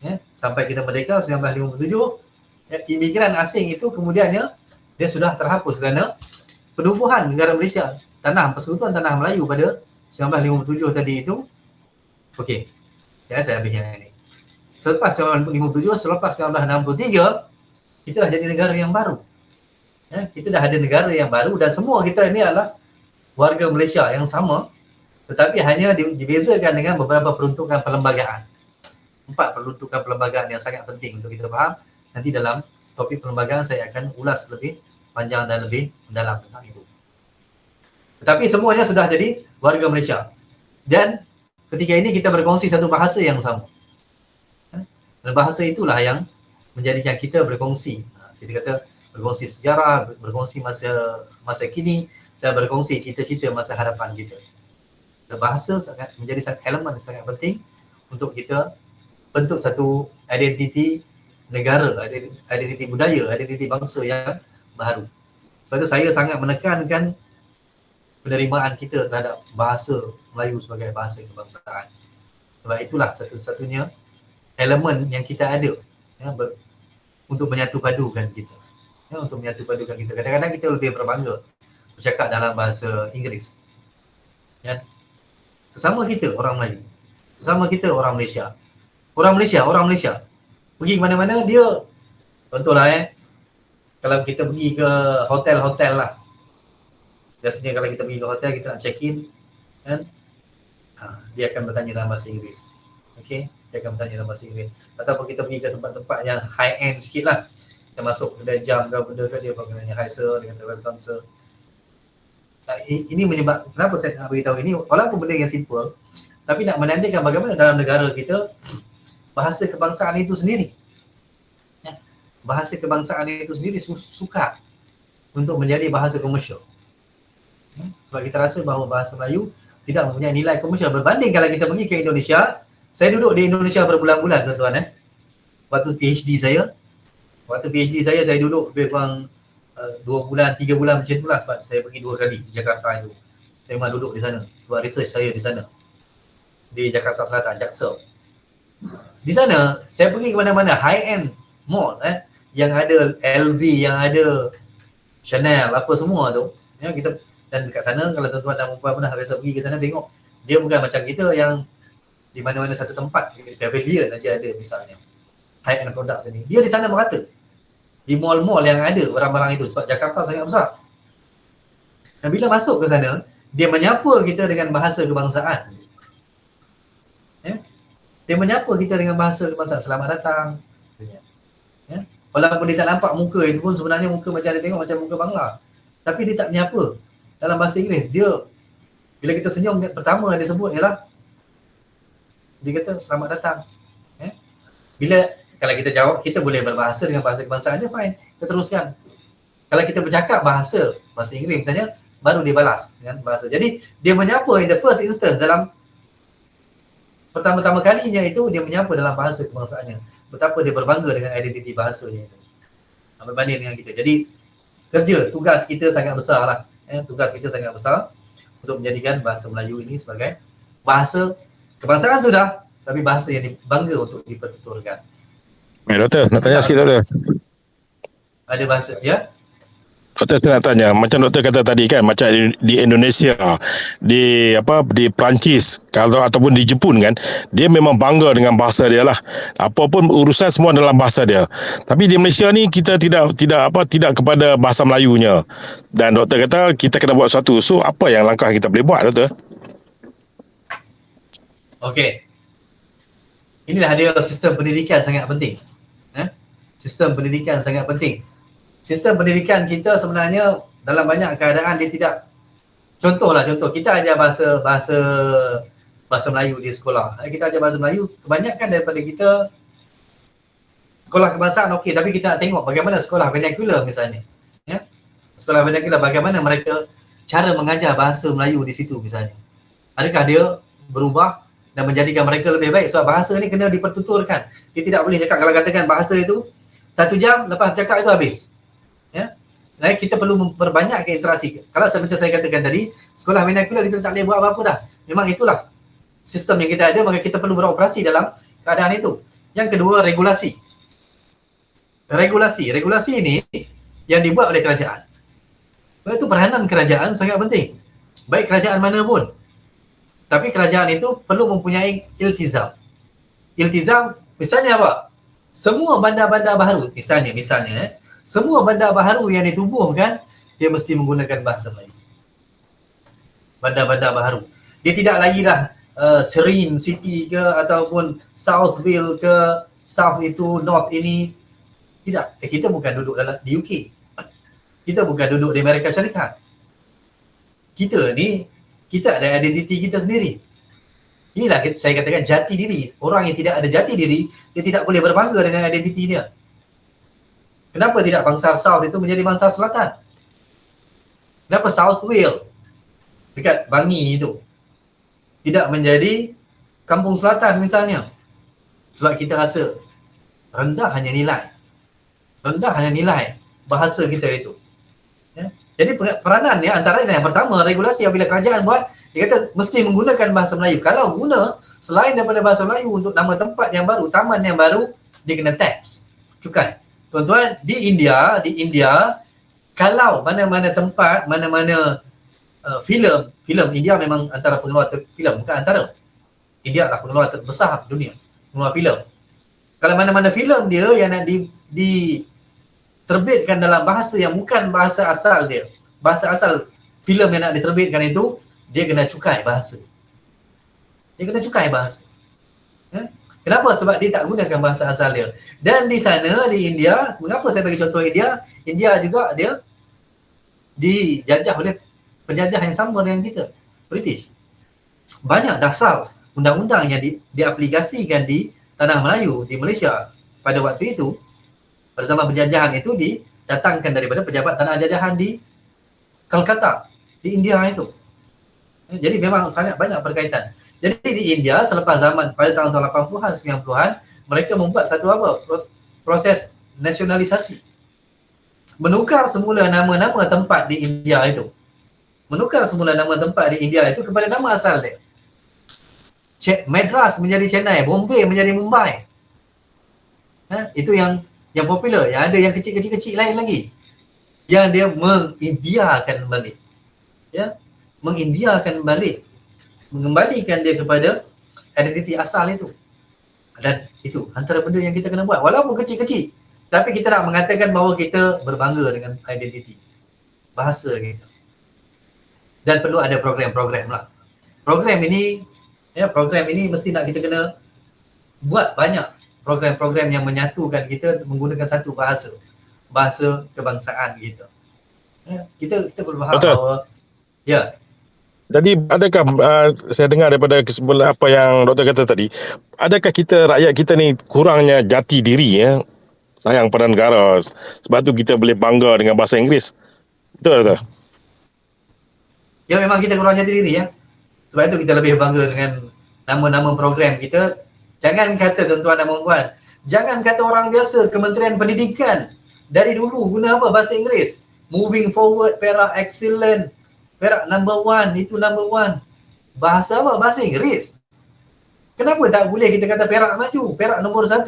Ya, sampai kita merdeka 1957, ya, imigran asing itu kemudiannya dia sudah terhapus kerana penubuhan negara Malaysia, persekutuan tanah Melayu pada 1957 tadi itu. Okey. Ya, saya habis yang ini. Selepas 1957, selepas 1963, kita dah jadi negara yang baru. Ya, kita dah ada negara yang baru dan semua kita ini adalah warga Malaysia yang sama, tetapi hanya dibezakan dengan beberapa peruntukan perlembagaan. 4 peruntukan perlembagaan yang sangat penting untuk kita faham. Nanti dalam topik perlembagaan saya akan ulas lebih panjang dan lebih mendalam tentang itu. Tetapi semuanya sudah jadi warga Malaysia. Dan ketika ini kita berkongsi satu bahasa yang sama. Dan bahasa itulah yang menjadikan kita berkongsi. Kita kata berkongsi sejarah, berkongsi masa kini dan berkongsi cita-cita masa hadapan kita. Dan bahasa menjadi elemen sangat penting untuk kita bentuk satu identiti negara, identiti budaya, identiti bangsa yang baru. Sebab itu saya sangat menekankan penerimaan kita terhadap bahasa Melayu sebagai bahasa kebangsaan. Sebab itulah satu-satunya elemen yang kita ada, ya, untuk menyatu padukan kita. Ya, untuk menyatu padukan kita. Kadang-kadang kita lebih berbangga bercakap dalam bahasa Inggeris. Ya. Sesama kita orang Melayu, sesama kita orang Malaysia. Orang Malaysia pergi ke mana-mana dia, contohlah kalau kita pergi ke hotel-hotel lah, biasanya kalau kita pergi ke hotel kita nak check in kan, dia akan bertanya dalam bahasa Inggeris. Okey, dia akan bertanya dalam bahasa Inggeris. Ataupun kita pergi ke tempat-tempat yang high end sikit lah, kita masuk kedai jam ke benda ke, dia akan bertanya hi sir, dia kata welcome sir. Ini menyebab kenapa saya nak beritahu ini, walaupun benda yang simple, tapi nak menandakan bagaimana dalam negara kita bahasa kebangsaan itu sendiri, ya, bahasa kebangsaan itu sendiri suka untuk menjadi bahasa komersial. Ya, sebab kita rasa bahawa bahasa Melayu tidak mempunyai nilai komersial berbanding kalau kita pergi ke Indonesia. Saya duduk di Indonesia berbulan-bulan tuan-tuan. Waktu PhD saya duduk lebih kurang 2 bulan, 3 bulan macam itulah, sebab saya pergi 2 kali di Jakarta itu. Saya memang duduk di sana sebab research saya di sana. Di Jakarta Selatan, Jaksel. Di sana saya pergi ke mana-mana high-end mall yang ada LV, yang ada Chanel, apa semua tu. Ya, kita dan dekat sana kalau tuan-tuan dan puan pernah biasa pergi ke sana tengok, dia bukan macam kita yang di mana-mana satu tempat, di pavilion aja ada misalnya. High-end produk sini. Dia di sana merata. Di mall-mall yang ada barang-barang itu sebab Jakarta sangat besar. Dan bila masuk ke sana, dia menyapa kita dengan bahasa kebangsaan. Ya? Dia menyapa kita dengan bahasa kebangsaan, selamat datang. Ya? Walaupun dia tak nampak muka itu pun sebenarnya muka macam dia tengok macam muka Bangla. Tapi dia tak menyapa dalam bahasa Inggeris. Dia, bila kita senyum, pertama dia sebut ialah, dia kata selamat datang. Ya? Bila kalau kita jawab, kita boleh berbahasa dengan bahasa kebangsaan dia, fine. Kita teruskan. Kalau kita bercakap bahasa Inggeris misalnya, baru dia balas dengan bahasa. Jadi dia menyapa in the first instance, dalam pertama-tama kalinya itu dia menyapa dalam bahasa kebangsaannya. Betapa dia berbangga dengan identiti bahasanya itu. Berbanding dengan kita. Jadi tugas kita sangat besar lah. Tugas kita sangat besar untuk menjadikan bahasa Melayu ini sebagai bahasa kebangsaan sudah, tapi bahasa yang bangga untuk dipertuturkan. Doktor, nak tanya sikit doktor. Ada bahasa, ya? Doktor, saya nak tanya, macam doktor kata tadi kan, macam di Indonesia, di Perancis ataupun di Jepun kan, dia memang bangga dengan bahasa dia lah. Apapun urusan semua dalam bahasa dia. Tapi di Malaysia ni kita tidak kepada bahasa Melayunya. Dan doktor kata kita kena buat sesuatu. So apa yang langkah kita boleh buat, doktor? Okey. Inilah dia sistem pendidikan sangat penting. Sistem pendidikan sangat penting. Sistem pendidikan kita sebenarnya dalam banyak keadaan dia tidak, contoh kita ajar bahasa Melayu di sekolah. Kita ajar bahasa Melayu, kebanyakan daripada kita sekolah kebangsaan okey, tapi kita nak tengok bagaimana sekolah vernacular misalnya. Ya? Sekolah vernacular, bagaimana mereka cara mengajar bahasa Melayu di situ misalnya. Adakah dia berubah dan menjadikan mereka lebih baik. Sebab bahasa ni kena dipertuturkan. Dia tidak boleh cakap, kalau katakan bahasa itu 1 jam, lepas cakap itu habis. Ya. Dan kita perlu memperbanyakkan interaksi. Kalau macam saya katakan tadi, sekolah vernacular kita tak boleh buat apa-apa dah. Memang itulah sistem yang kita ada, maka kita perlu beroperasi dalam keadaan itu. Yang kedua, regulasi. Regulasi ini yang dibuat oleh kerajaan. Itu peranan kerajaan sangat penting. Baik kerajaan mana pun. Tapi kerajaan itu perlu mempunyai iltizam. Iltizam misalnya apa? Semua bandar-bandar baharu, misalnya semua bandar baharu yang ditubuhkan, dia mesti menggunakan bahasa Melayu. Bandar-bandar baharu. Dia tidak lagi lah Serene City ke ataupun Southville ke, South itu, North ini. Tidak. Kita bukan duduk di UK. Kita bukan duduk di Amerika Syarikat. Kita ada identiti kita sendiri. Inilah saya katakan jati diri. Orang yang tidak ada jati diri, dia tidak boleh berbangga dengan identiti dia. Kenapa tidak bangsa South itu menjadi bangsa Selatan? Kenapa South Wales dekat Bangi itu tidak menjadi Kampung Selatan misalnya? Sebab kita rasa rendah hanya nilai bahasa kita itu. Ya? Jadi peranannya antara yang pertama, regulasi apabila kerajaan buat, dia kata mesti menggunakan bahasa Melayu. Kalau guna selain daripada bahasa Melayu untuk nama tempat yang baru, taman yang baru, dia kena tax, cukai. Tuan-tuan, di India, kalau mana-mana tempat, mana-mana filem India memang antara pengeluar filem, bukan antara. India adalah pengeluar terbesar dunia, pengeluar filem. Kalau mana-mana filem dia yang nak diterbitkan dalam bahasa yang bukan bahasa asal dia, bahasa asal filem yang nak diterbitkan itu, dia kena cukai bahasa. Ya? Kenapa? Sebab dia tak gunakan bahasa asal dia. Dan di sana, di India, mengapa saya bagi contoh India? India juga dia dijajah oleh penjajah yang sama dengan kita, British. Banyak dasar undang-undang yang diaplikasikan di Tanah Melayu, di Malaysia pada waktu itu, pada zaman penjajahan itu didatangkan daripada pejabat tanah jajahan di Kolkata, di India itu. Jadi memang sangat banyak berkaitan. Jadi di India selepas zaman pada tahun-tahun 80-an, 90-an, mereka membuat satu proses nasionalisasi. Menukar semula nama-nama tempat di India itu. Kepada nama asal dia. Madras menjadi Chennai, Bombay menjadi Mumbai. Itu yang popular. Yang ada yang kecil-kecil lain lagi. Yang dia mengindiakan balik. Ya, mengembalikan dia kepada identiti asal itu. Dan itu antara benda yang kita kena buat. Walaupun kecil-kecil, tapi kita nak mengatakan bahawa kita berbangga dengan identiti bahasa kita. Dan perlu ada program-program lah. Program ini mesti nak kita kena buat banyak program-program yang menyatukan kita menggunakan satu bahasa kebangsaan kita. Kita perlu faham bahawa Jadi adakah saya dengar daripada kesimpulan apa yang doktor kata tadi, adakah rakyat kita ni kurangnya jati diri, sayang pada negara, sebab tu kita boleh bangga dengan bahasa Inggeris? Betul tak? Ya, memang kita kurang jati diri ya. Sebab itu kita lebih bangga dengan nama-nama program kita. Jangan kata tuan-tuan dan puan-puan, jangan kata orang biasa, Kementerian Pendidikan dari dulu guna apa? Bahasa Inggeris. Moving forward, Perak excellent, Perak number 1, itu number 1. Bahasa apa? Bahasa Inggeris. Kenapa tak boleh kita kata Perak maju, Perak nombor 1?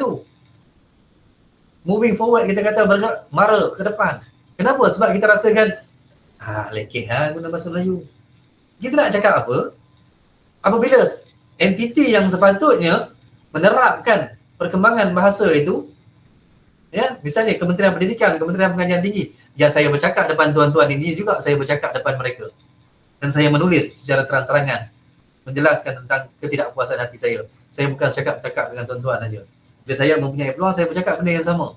Moving forward kita kata bergerak mara ke depan. Kenapa? Sebab kita rasakan lekeh guna bahasa Melayu. Kita nak cakap apa? Apabila entiti yang sepatutnya menerapkan perkembangan bahasa itu, ya, misalnya Kementerian Pendidikan, Kementerian Pengajian Tinggi, yang saya bercakap depan tuan-tuan ini juga saya bercakap depan mereka. Dan saya menulis secara terang-terangan menjelaskan tentang ketidakpuasan hati saya. Saya bukan cakap-cakap dengan tuan-tuan saja. Bila saya mempunyai peluang, saya bercakap benda yang sama.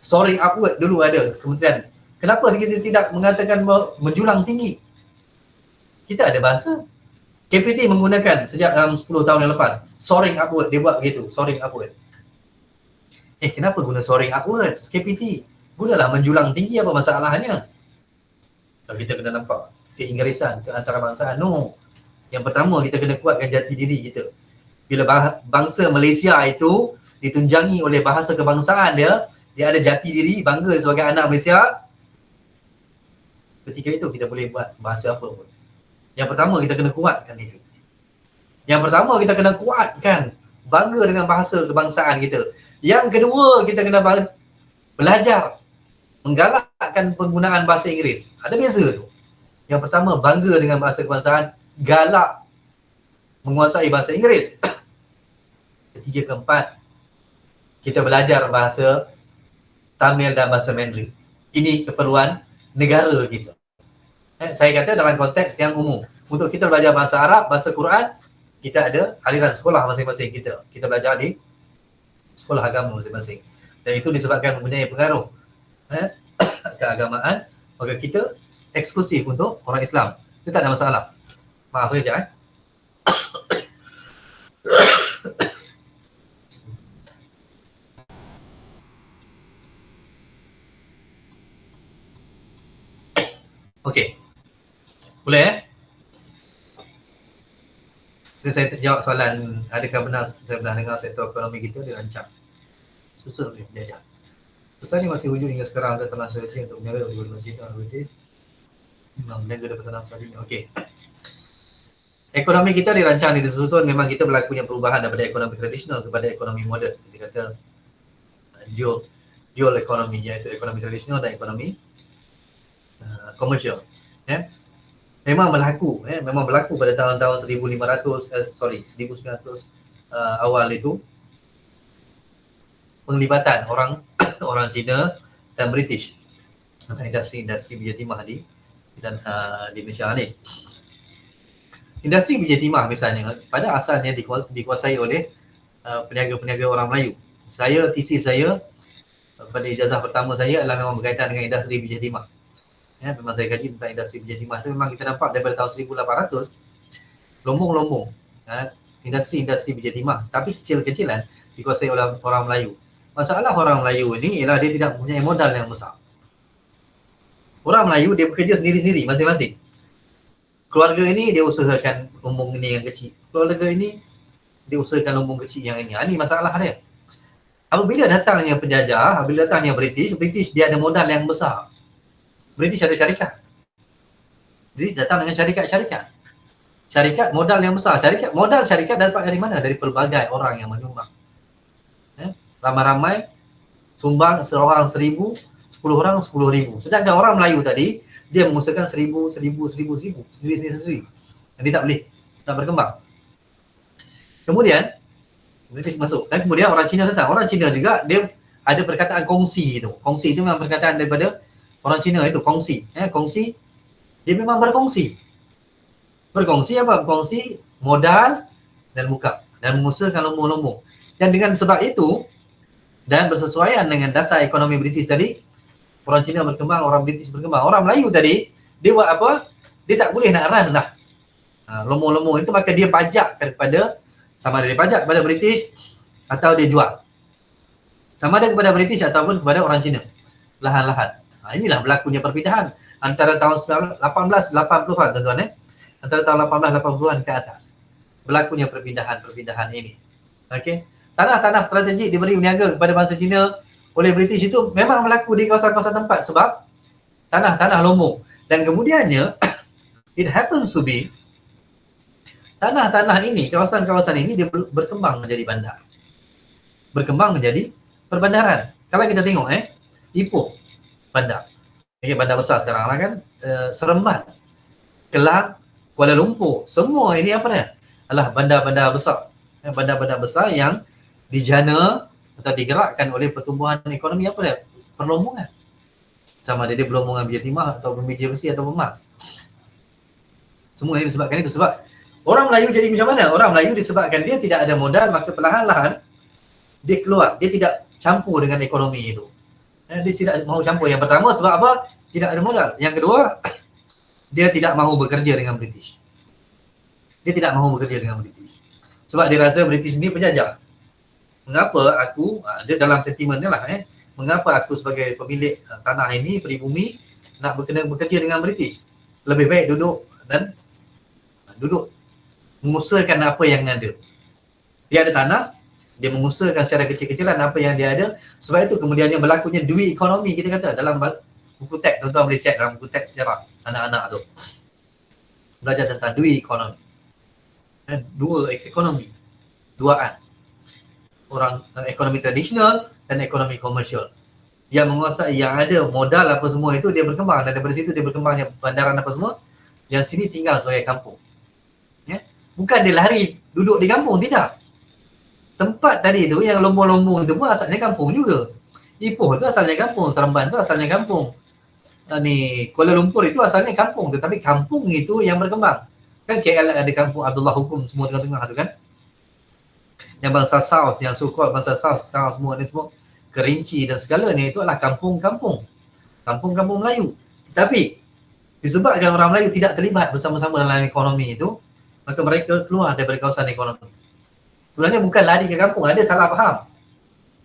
Soaring upward dulu ada kementerian. Kenapa kita tidak mengatakan menjulang tinggi? Kita ada bahasa. KPT menggunakan sejak dalam 10 tahun yang lepas. Soaring upward, dia buat begitu, soaring upward. Kenapa guna soaring upwards KPT? Gunalah menjulang tinggi, apa masalahnya? Kalau kita kena nampak keingerisan, keantarabangsaan. No. Yang pertama, kita kena kuatkan jati diri kita. Bila bangsa Malaysia itu ditunjangi oleh bahasa kebangsaan dia ada jati diri, bangga sebagai anak Malaysia, ketika itu kita boleh buat bahasa apa pun. Yang pertama, kita kena kuatkan itu. Yang pertama, kita kena kuatkan bangga dengan bahasa kebangsaan kita. Yang kedua, kita kena belajar menggalakkan penggunaan bahasa Inggeris. Ada beza tu. Yang pertama, bangga dengan bahasa kebangsaan, galak menguasai bahasa Inggeris. Ketiga, keempat, kita belajar bahasa Tamil dan bahasa Mandarin. Ini keperluan negara kita. Saya kata dalam konteks yang umum. Untuk kita belajar bahasa Arab, bahasa Quran, kita ada aliran sekolah masing-masing kita. Kita belajar di sekolah agama masing-masing. Dan itu disebabkan mempunyai pengaruh keagamaan, maka kita eksklusif untuk orang Islam. Itu tak ada masalah. Maaf saja. Okey. Boleh Dan saya jawab soalan, adakah benar saya pernah dengar sektor ekonomi kita dirancang susun oleh penjajah. Pesan ini masih wujud hingga sekarang, ada tanah strategi untuk menjaga biodiversitas dan habitat. Menjaga dan bertanam strategi. Okey. Ekonomi kita dirancang, disusun, memang kita berlakunya perubahan daripada ekonomi tradisional kepada ekonomi moden. Kita kata dual ekonomi, iaitu ekonomi tradisional dan ekonomi komersial. Memang berlaku pada tahun-tahun 1900 awal itu penglibatan orang Cina dan British dalam industri biji timah di Malaysia ni. Industri biji timah misalnya pada asalnya dikuasai oleh peniaga-peniaga orang Melayu. Tesis saya pada ijazah pertama saya adalah memang berkaitan dengan industri biji timah. Memang saya kaji tentang industri biji timah itu, memang kita nampak daripada tahun 1800 lombong-lombong industri biji timah, tapi kecil-kecilan dikuasai oleh orang Melayu. Masalah orang Melayu ini ialah dia tidak mempunyai modal yang besar. Orang Melayu dia bekerja sendiri-sendiri masing-masing. Keluarga ini dia usahakan lombong ini yang kecil, keluarga ini dia usahakan lombong kecil yang ini. Ini masalah dia. Apabila datangnya penjajah, apabila datangnya British dia ada modal yang besar. British ada syarikat. British datang dengan syarikat. Syarikat modal yang besar. Modal syarikat dapat dari mana? Dari pelbagai orang yang menyumbang. Ramai-ramai sumbang, seorang 1,000, 10 orang 10,000. Sedangkan orang Melayu tadi, dia mengusahakan 1,000, sendiri-sendiri. Dan dia tak berkembang. Kemudian, British masuk. Dan kemudian orang Cina datang. Orang Cina juga, dia ada perkataan kongsi itu. Kongsi itu memang perkataan daripada orang Cina itu, kongsi. Kongsi, dia memang berkongsi. Berkongsi apa? Berkongsi modal dan muka. Dan mengusahakan lombong-lombong. Dan dengan sebab itu, dan bersesuaian dengan dasar ekonomi British tadi, orang Cina berkembang, orang British berkembang. Orang Melayu tadi, dia buat apa? Dia tak boleh nak run dah. Lombong-lombong itu, maka dia pajak kepada, sama ada dia pajak kepada British atau dia jual. Sama ada kepada British ataupun kepada orang Cina. Lahan-lahan. Inilah berlakunya perpindahan antara tahun 1880-an tuan-tuan. Antara tahun 1880-an ke atas. Berlakunya perpindahan ini. Okey. Tanah-tanah strategik diberi berniaga kepada bangsa Cina oleh British itu memang berlaku di kawasan-kawasan tempat sebab tanah-tanah lombong. Dan kemudiannya it happens to be tanah-tanah ini, kawasan-kawasan ini dia berkembang menjadi bandar. Berkembang menjadi perbandaran. Kalau kita tengok Ipoh bandar. Bandar besar sekarang lah kan. Seremban, Kelang, Kuala Lumpur, semua ini apa dia? Adalah bandar-bandar besar. Bandar-bandar besar yang dijana atau digerakkan oleh pertumbuhan ekonomi apa dia? Perlombongan. Sama ada dia perlombongan biji timah atau biji besi atau emas. Semua ini disebabkan itu. Sebab orang Melayu jadi macam mana? Orang Melayu disebabkan dia tidak ada modal, maka perlahan-lahan dia keluar. Dia tidak campur dengan ekonomi itu. Dia tidak mahu campur. Yang pertama sebab apa? Tidak ada modal. Yang kedua, dia tidak mahu bekerja dengan British. Dia tidak mahu bekerja dengan British. Sebab dia rasa British ni penjajah. Mengapa aku, dia dalam sentimennya lah mengapa aku sebagai pemilik tanah ini, peribumi, nak bekerja dengan British? Lebih baik duduk mengusahakan apa yang ada. Dia ada tanah, dia mengusahakan secara kecil-kecilan apa yang dia ada. Sebab itu kemudiannya berlakunya duit ekonomi, kita kata dalam buku teks, tuan-tuan boleh cek dalam buku teks sejarah anak-anak tu. Belajar tentang duit ekonomi. Dua ekonomi, duaan. Orang ekonomi tradisional dan ekonomi komersial. Yang menguasai, yang ada modal apa semua itu dia berkembang, dan daripada situ dia berkembangnya bandaran apa semua. Yang sini tinggal sebagai kampung. Ya? Bukan dia lari duduk di kampung, tidak. Tempat tadi tu yang lombong-lombong tu pun asalnya kampung juga. Ipoh tu asalnya kampung, Seremban tu asalnya kampung. Kuala Lumpur itu asalnya kampung, tetapi kampung itu yang berkembang. Kan KL ada kampung Abdullah Hukum semua tengah-tengah tu kan. Yang bangsa South, yang so-called bangsa South sekarang semua ni semua Kerinci dan segalanya itu adalah kampung-kampung. Kampung-kampung Melayu. Tetapi disebabkan orang Melayu tidak terlibat bersama-sama dalam ekonomi itu, maka mereka keluar daripada kawasan ekonomi. Sebenarnya bukan lari ke kampung, ada salah faham.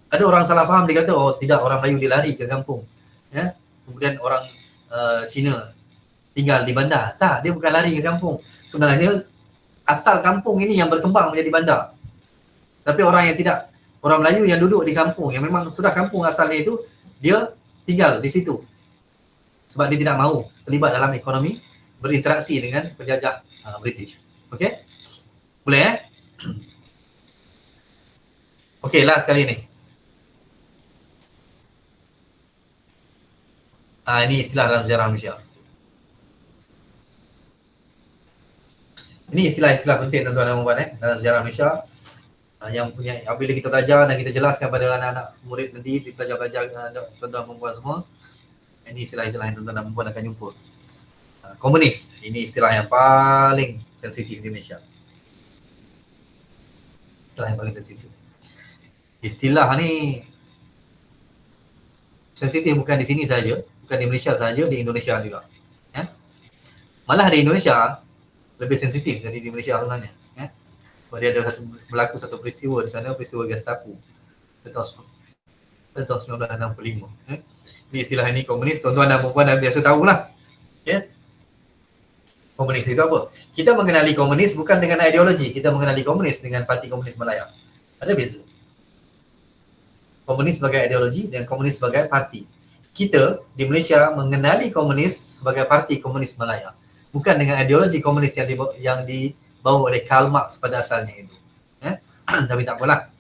Ada orang salah faham, dia kata, oh tidak, orang Melayu dia lari ke kampung. Ya? Kemudian orang Cina tinggal di bandar. Tak, dia bukan lari ke kampung. Sebenarnya asal kampung ini yang berkembang menjadi bandar. Tapi orang yang tidak, orang Melayu yang duduk di kampung, yang memang sudah kampung asalnya itu, dia tinggal di situ. Sebab dia tidak mahu terlibat dalam ekonomi, berinteraksi dengan penjajah British. Okey? Boleh Okey, last kali ni. Ini istilah dalam sejarah Malaysia. Ini istilah-istilah penting tuan-tuan dan puan dalam sejarah Malaysia. Yang punya, apabila kita belajar dan kita jelaskan pada anak-anak murid nanti, belajar-belajar tuan-tuan dan puan semua, ini istilah-istilah yang tuan-tuan dan puan akan jumpa. Komunis, ini istilah yang paling sensitif di Malaysia. Istilah yang paling sensitif. Istilah ni sensitif bukan di sini saja, bukan di Malaysia saja, di Indonesia juga. Ya? Malah di Indonesia lebih sensitif dari di Malaysia sebenarnya. Ya? Dia ada berlaku satu peristiwa di sana, peristiwa Gestapo tahun 1965. Ya? Ini istilah ini komunis, tuan-tuan dan puan dah biasa tahulah. Ya? Komunis itu apa? Kita mengenali komunis bukan dengan ideologi, kita mengenali komunis dengan Parti Komunis Malaya. Ada beza. Komunis sebagai ideologi dan komunis sebagai parti. Kita di Malaysia mengenali komunis sebagai Parti Komunis Malaya. Bukan dengan ideologi komunis yang dibawa oleh Karl Marx pada asalnya itu. Tapi tak apalah.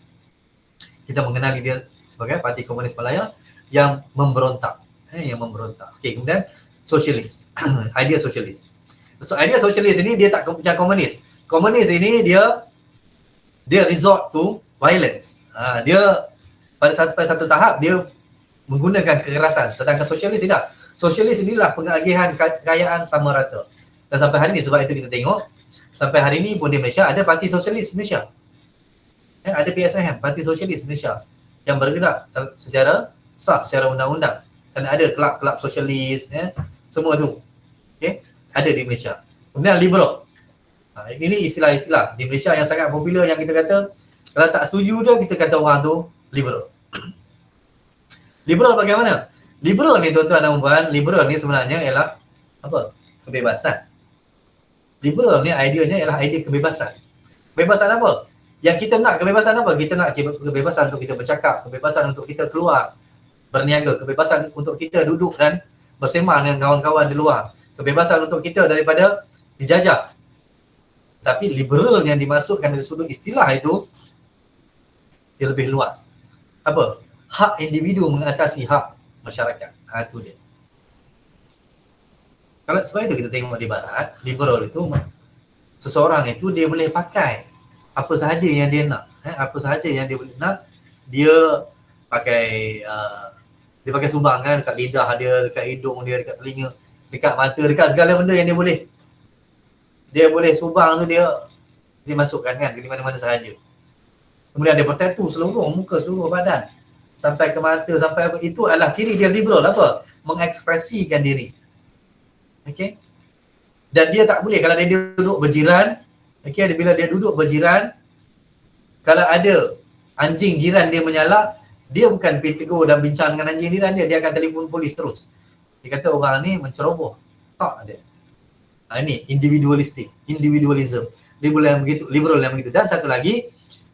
Kita mengenali dia sebagai Parti Komunis Malaya yang memberontak. Yang memberontak. Okey, kemudian sosialis. Idea sosialis. So idea sosialis ini dia tak macam komunis. Komunis ini dia resort to violence. Dia pada satu tahap dia menggunakan kekerasan, sedangkan sosialis tidak. Sosialis inilah pengagihan kekayaan sama rata. Dan sampai hari ini, sebab itu kita tengok sampai hari ini pun di Malaysia ada Parti Sosialis Malaysia. Ada PSM, Parti Sosialis Malaysia yang bergerak secara sah, secara undang-undang. Dan ada kelab-kelab sosialis, semua tu. Okay? Ada di Malaysia. Kemudian liberal. Ini istilah-istilah di Malaysia yang sangat popular, yang kita kata kalau tak setuju dia, kita kata orang tu liberal. Liberal bagaimana? Liberal ni tuan-tuan dan puan, liberal ni sebenarnya ialah apa? Kebebasan. Liberal ni ideanya ialah idea kebebasan. Kebebasan apa? Yang kita nak kebebasan apa? Kita nak kebebasan untuk kita bercakap, kebebasan untuk kita keluar berniaga, kebebasan untuk kita duduk dan bersema dengan kawan-kawan di luar, kebebasan untuk kita daripada dijajah. Tapi liberal yang dimasukkan dari sudut istilah itu dia lebih luas. Apa? Hak individu mengatasi hak masyarakat. Itu dia. Kalau sebab itu kita tengok di barat, liberal itu seseorang itu dia boleh pakai apa sahaja yang dia nak. Apa sahaja yang dia boleh nak, dia pakai dia pakai sumbangan dekat lidah dia, dekat hidung dia, dekat telinga, dekat mata, dekat segala benda yang dia boleh sumbang tu dia masukkan kan di mana-mana sahaja. Kemudian dia bertatu seluruh muka, seluruh badan, sampai ke mata, sampai apa. Itu adalah ciri dia liberal. Apa? Mengekspresikan diri. Okey. Dan dia tak boleh kalau dia duduk berjiran, okey, bila dia duduk berjiran, kalau ada anjing jiran dia menyalak, dia bukan pergi tegur dan bincang dengan anjing jiran dia akan telefon polis terus. Dia kata orang ni menceroboh. Tak ada. Ini individualism. Dia liberal yang begitu. Dan satu lagi,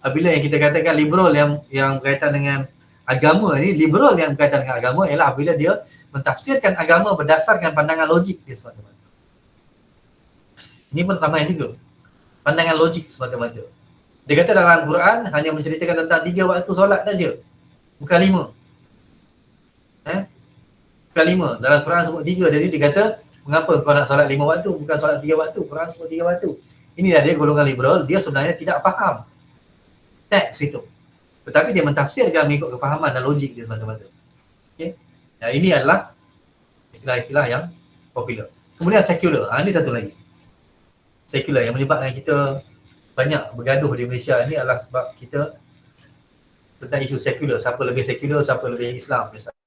bila yang kita katakan liberal yang berkaitan dengan agama ni, liberal yang berkaitan dengan agama ialah bila dia mentafsirkan agama berdasarkan pandangan logik dia semata-mata. Ini pun ramai juga. Pandangan logik semata-mata. Dia kata dalam Al-Quran hanya menceritakan tentang 3 waktu solat saja. Bukan 5. Bukan 5. Dalam Quran sebut 3. Jadi dia kata, mengapa kau nak solat 5 waktu? Bukan solat 3 waktu. Quran sebut 3 waktu. Inilah dia golongan liberal. Dia sebenarnya tidak faham teks itu. Tetapi dia mentafsirkan mengikut kefahaman dan logik dia semata-mata. Okay? Nah, ini adalah istilah-istilah yang popular. Kemudian sekular. Ini satu lagi. Sekular yang menyebabkan kita banyak bergaduh di Malaysia ni adalah sebab kita tentang isu sekular. Siapa lebih sekular, siapa lebih Islam misalnya.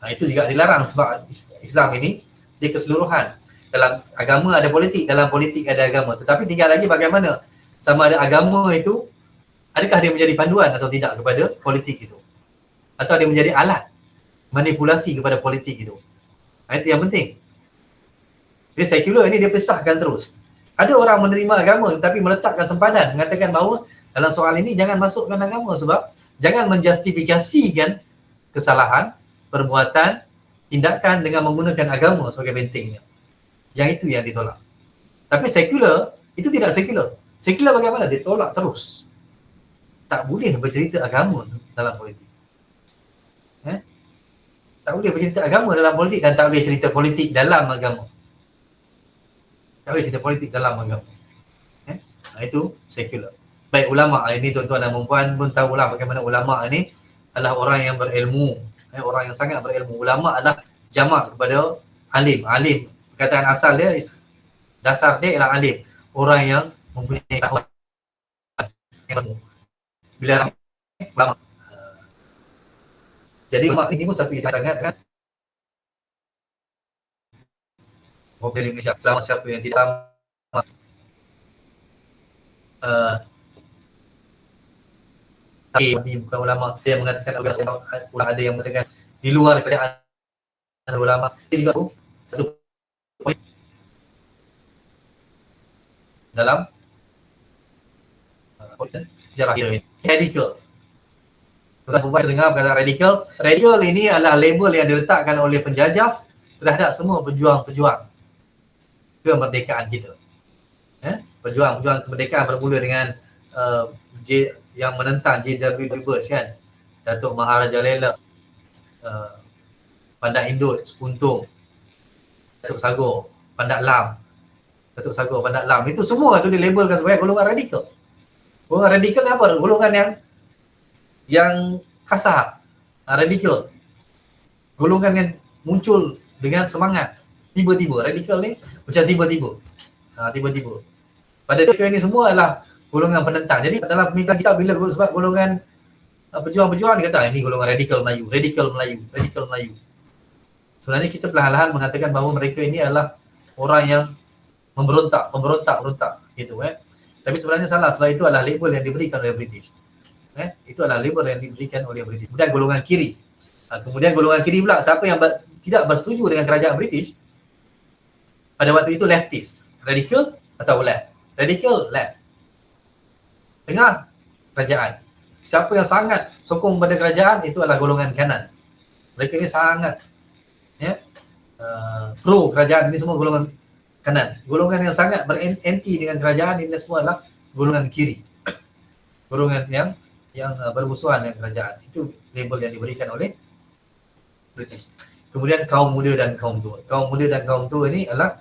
Itu juga dilarang sebab Islam ini dia keseluruhan. Dalam agama ada politik, dalam politik ada agama. Tetapi tinggal lagi bagaimana sama ada agama itu, adakah dia menjadi panduan atau tidak kepada politik itu? Atau dia menjadi alat manipulasi kepada politik itu? Itu yang penting. Dia sekular ini dia pisahkan terus. Ada orang menerima agama tetapi meletakkan sempadan, mengatakan bahawa dalam soal ini jangan masukkan agama sebab jangan menjustifikasikan kesalahan, perbuatan, tindakan dengan menggunakan agama sebagai bentengnya. Yang itu yang ditolak. Tapi sekular, itu tidak sekular. Sekular bagaimana? Dia tolak terus. Tak boleh bercerita agama dalam politik. Tak boleh bercerita agama dalam politik dan tak boleh cerita politik dalam agama. Tak boleh cerita politik dalam agama. Itu sekular. Baik ulama' ini tuan-tuan dan puan pun tahulah bagaimana ulama' ini adalah orang yang berilmu. Orang yang sangat berilmu. Ulama' adalah jamak kepada alim. Alim, perkataan asal dia, dasar dia ialah alim. Orang yang mempunyai pengetahuan. Bila ulama'. Jadi ulama' ini pun satu isu sangat kan. Popular di Malaysia. Selama siapa yang tidak ini bukan ulama'. Dia mengatakan ada yang mengatakan di luar daripada ulama'. Dia juga satu poin dalam sejarah kita ini. Radikal. Tuan-tuan dengar perkataan radikal. Radikal ini adalah label yang diletakkan oleh penjajah terhadap semua pejuang-pejuang kemerdekaan kita. Pejuang-pejuang kemerdekaan bermula dengan yang menentang J.W. Du Bois kan, Datuk Maharaja Lela, Pandak Indut, Sepuntung, Datuk Sagor, Pandak Lam, Datuk Sagor, Pandak Lam. Itu semua itu dilabelkan sebagai golongan radikal. Golongan radikal ni apa? Golongan yang kasar, radikal. Golongan yang muncul dengan semangat tiba-tiba. Radikal ni macam tiba-tiba. Tiba-tiba. Pada ketika ini semua adalah golongan penentang. Jadi dalam pemikiran kita bila sebab golongan pejuang-pejuang dia kata ini golongan radikal Melayu, radikal Melayu, radikal Melayu. Sebenarnya kita perlahan-lahan mengatakan bahawa mereka ini adalah orang yang memberontak gitu Tapi sebenarnya salah, sebab itu adalah label yang diberikan oleh British. Itu adalah label yang diberikan oleh British. Kemudian golongan kiri. Kemudian golongan kiri pula, siapa yang tidak bersetuju dengan kerajaan British, pada waktu itu leftist. Radical atau left? Radical, left. Tengah, kerajaan. Siapa yang sangat sokong pada kerajaan, itu adalah golongan kanan. Mereka ini sangat pro kerajaan, ini semua golongan kanan. Golongan yang sangat beranti dengan kerajaan, ini semua adalah golongan kiri. Golongan yang bermusuhan dengan kerajaan. Itu label yang diberikan oleh British. Kemudian kaum muda dan kaum tua. Kaum muda dan kaum tua ini adalah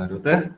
Doktor?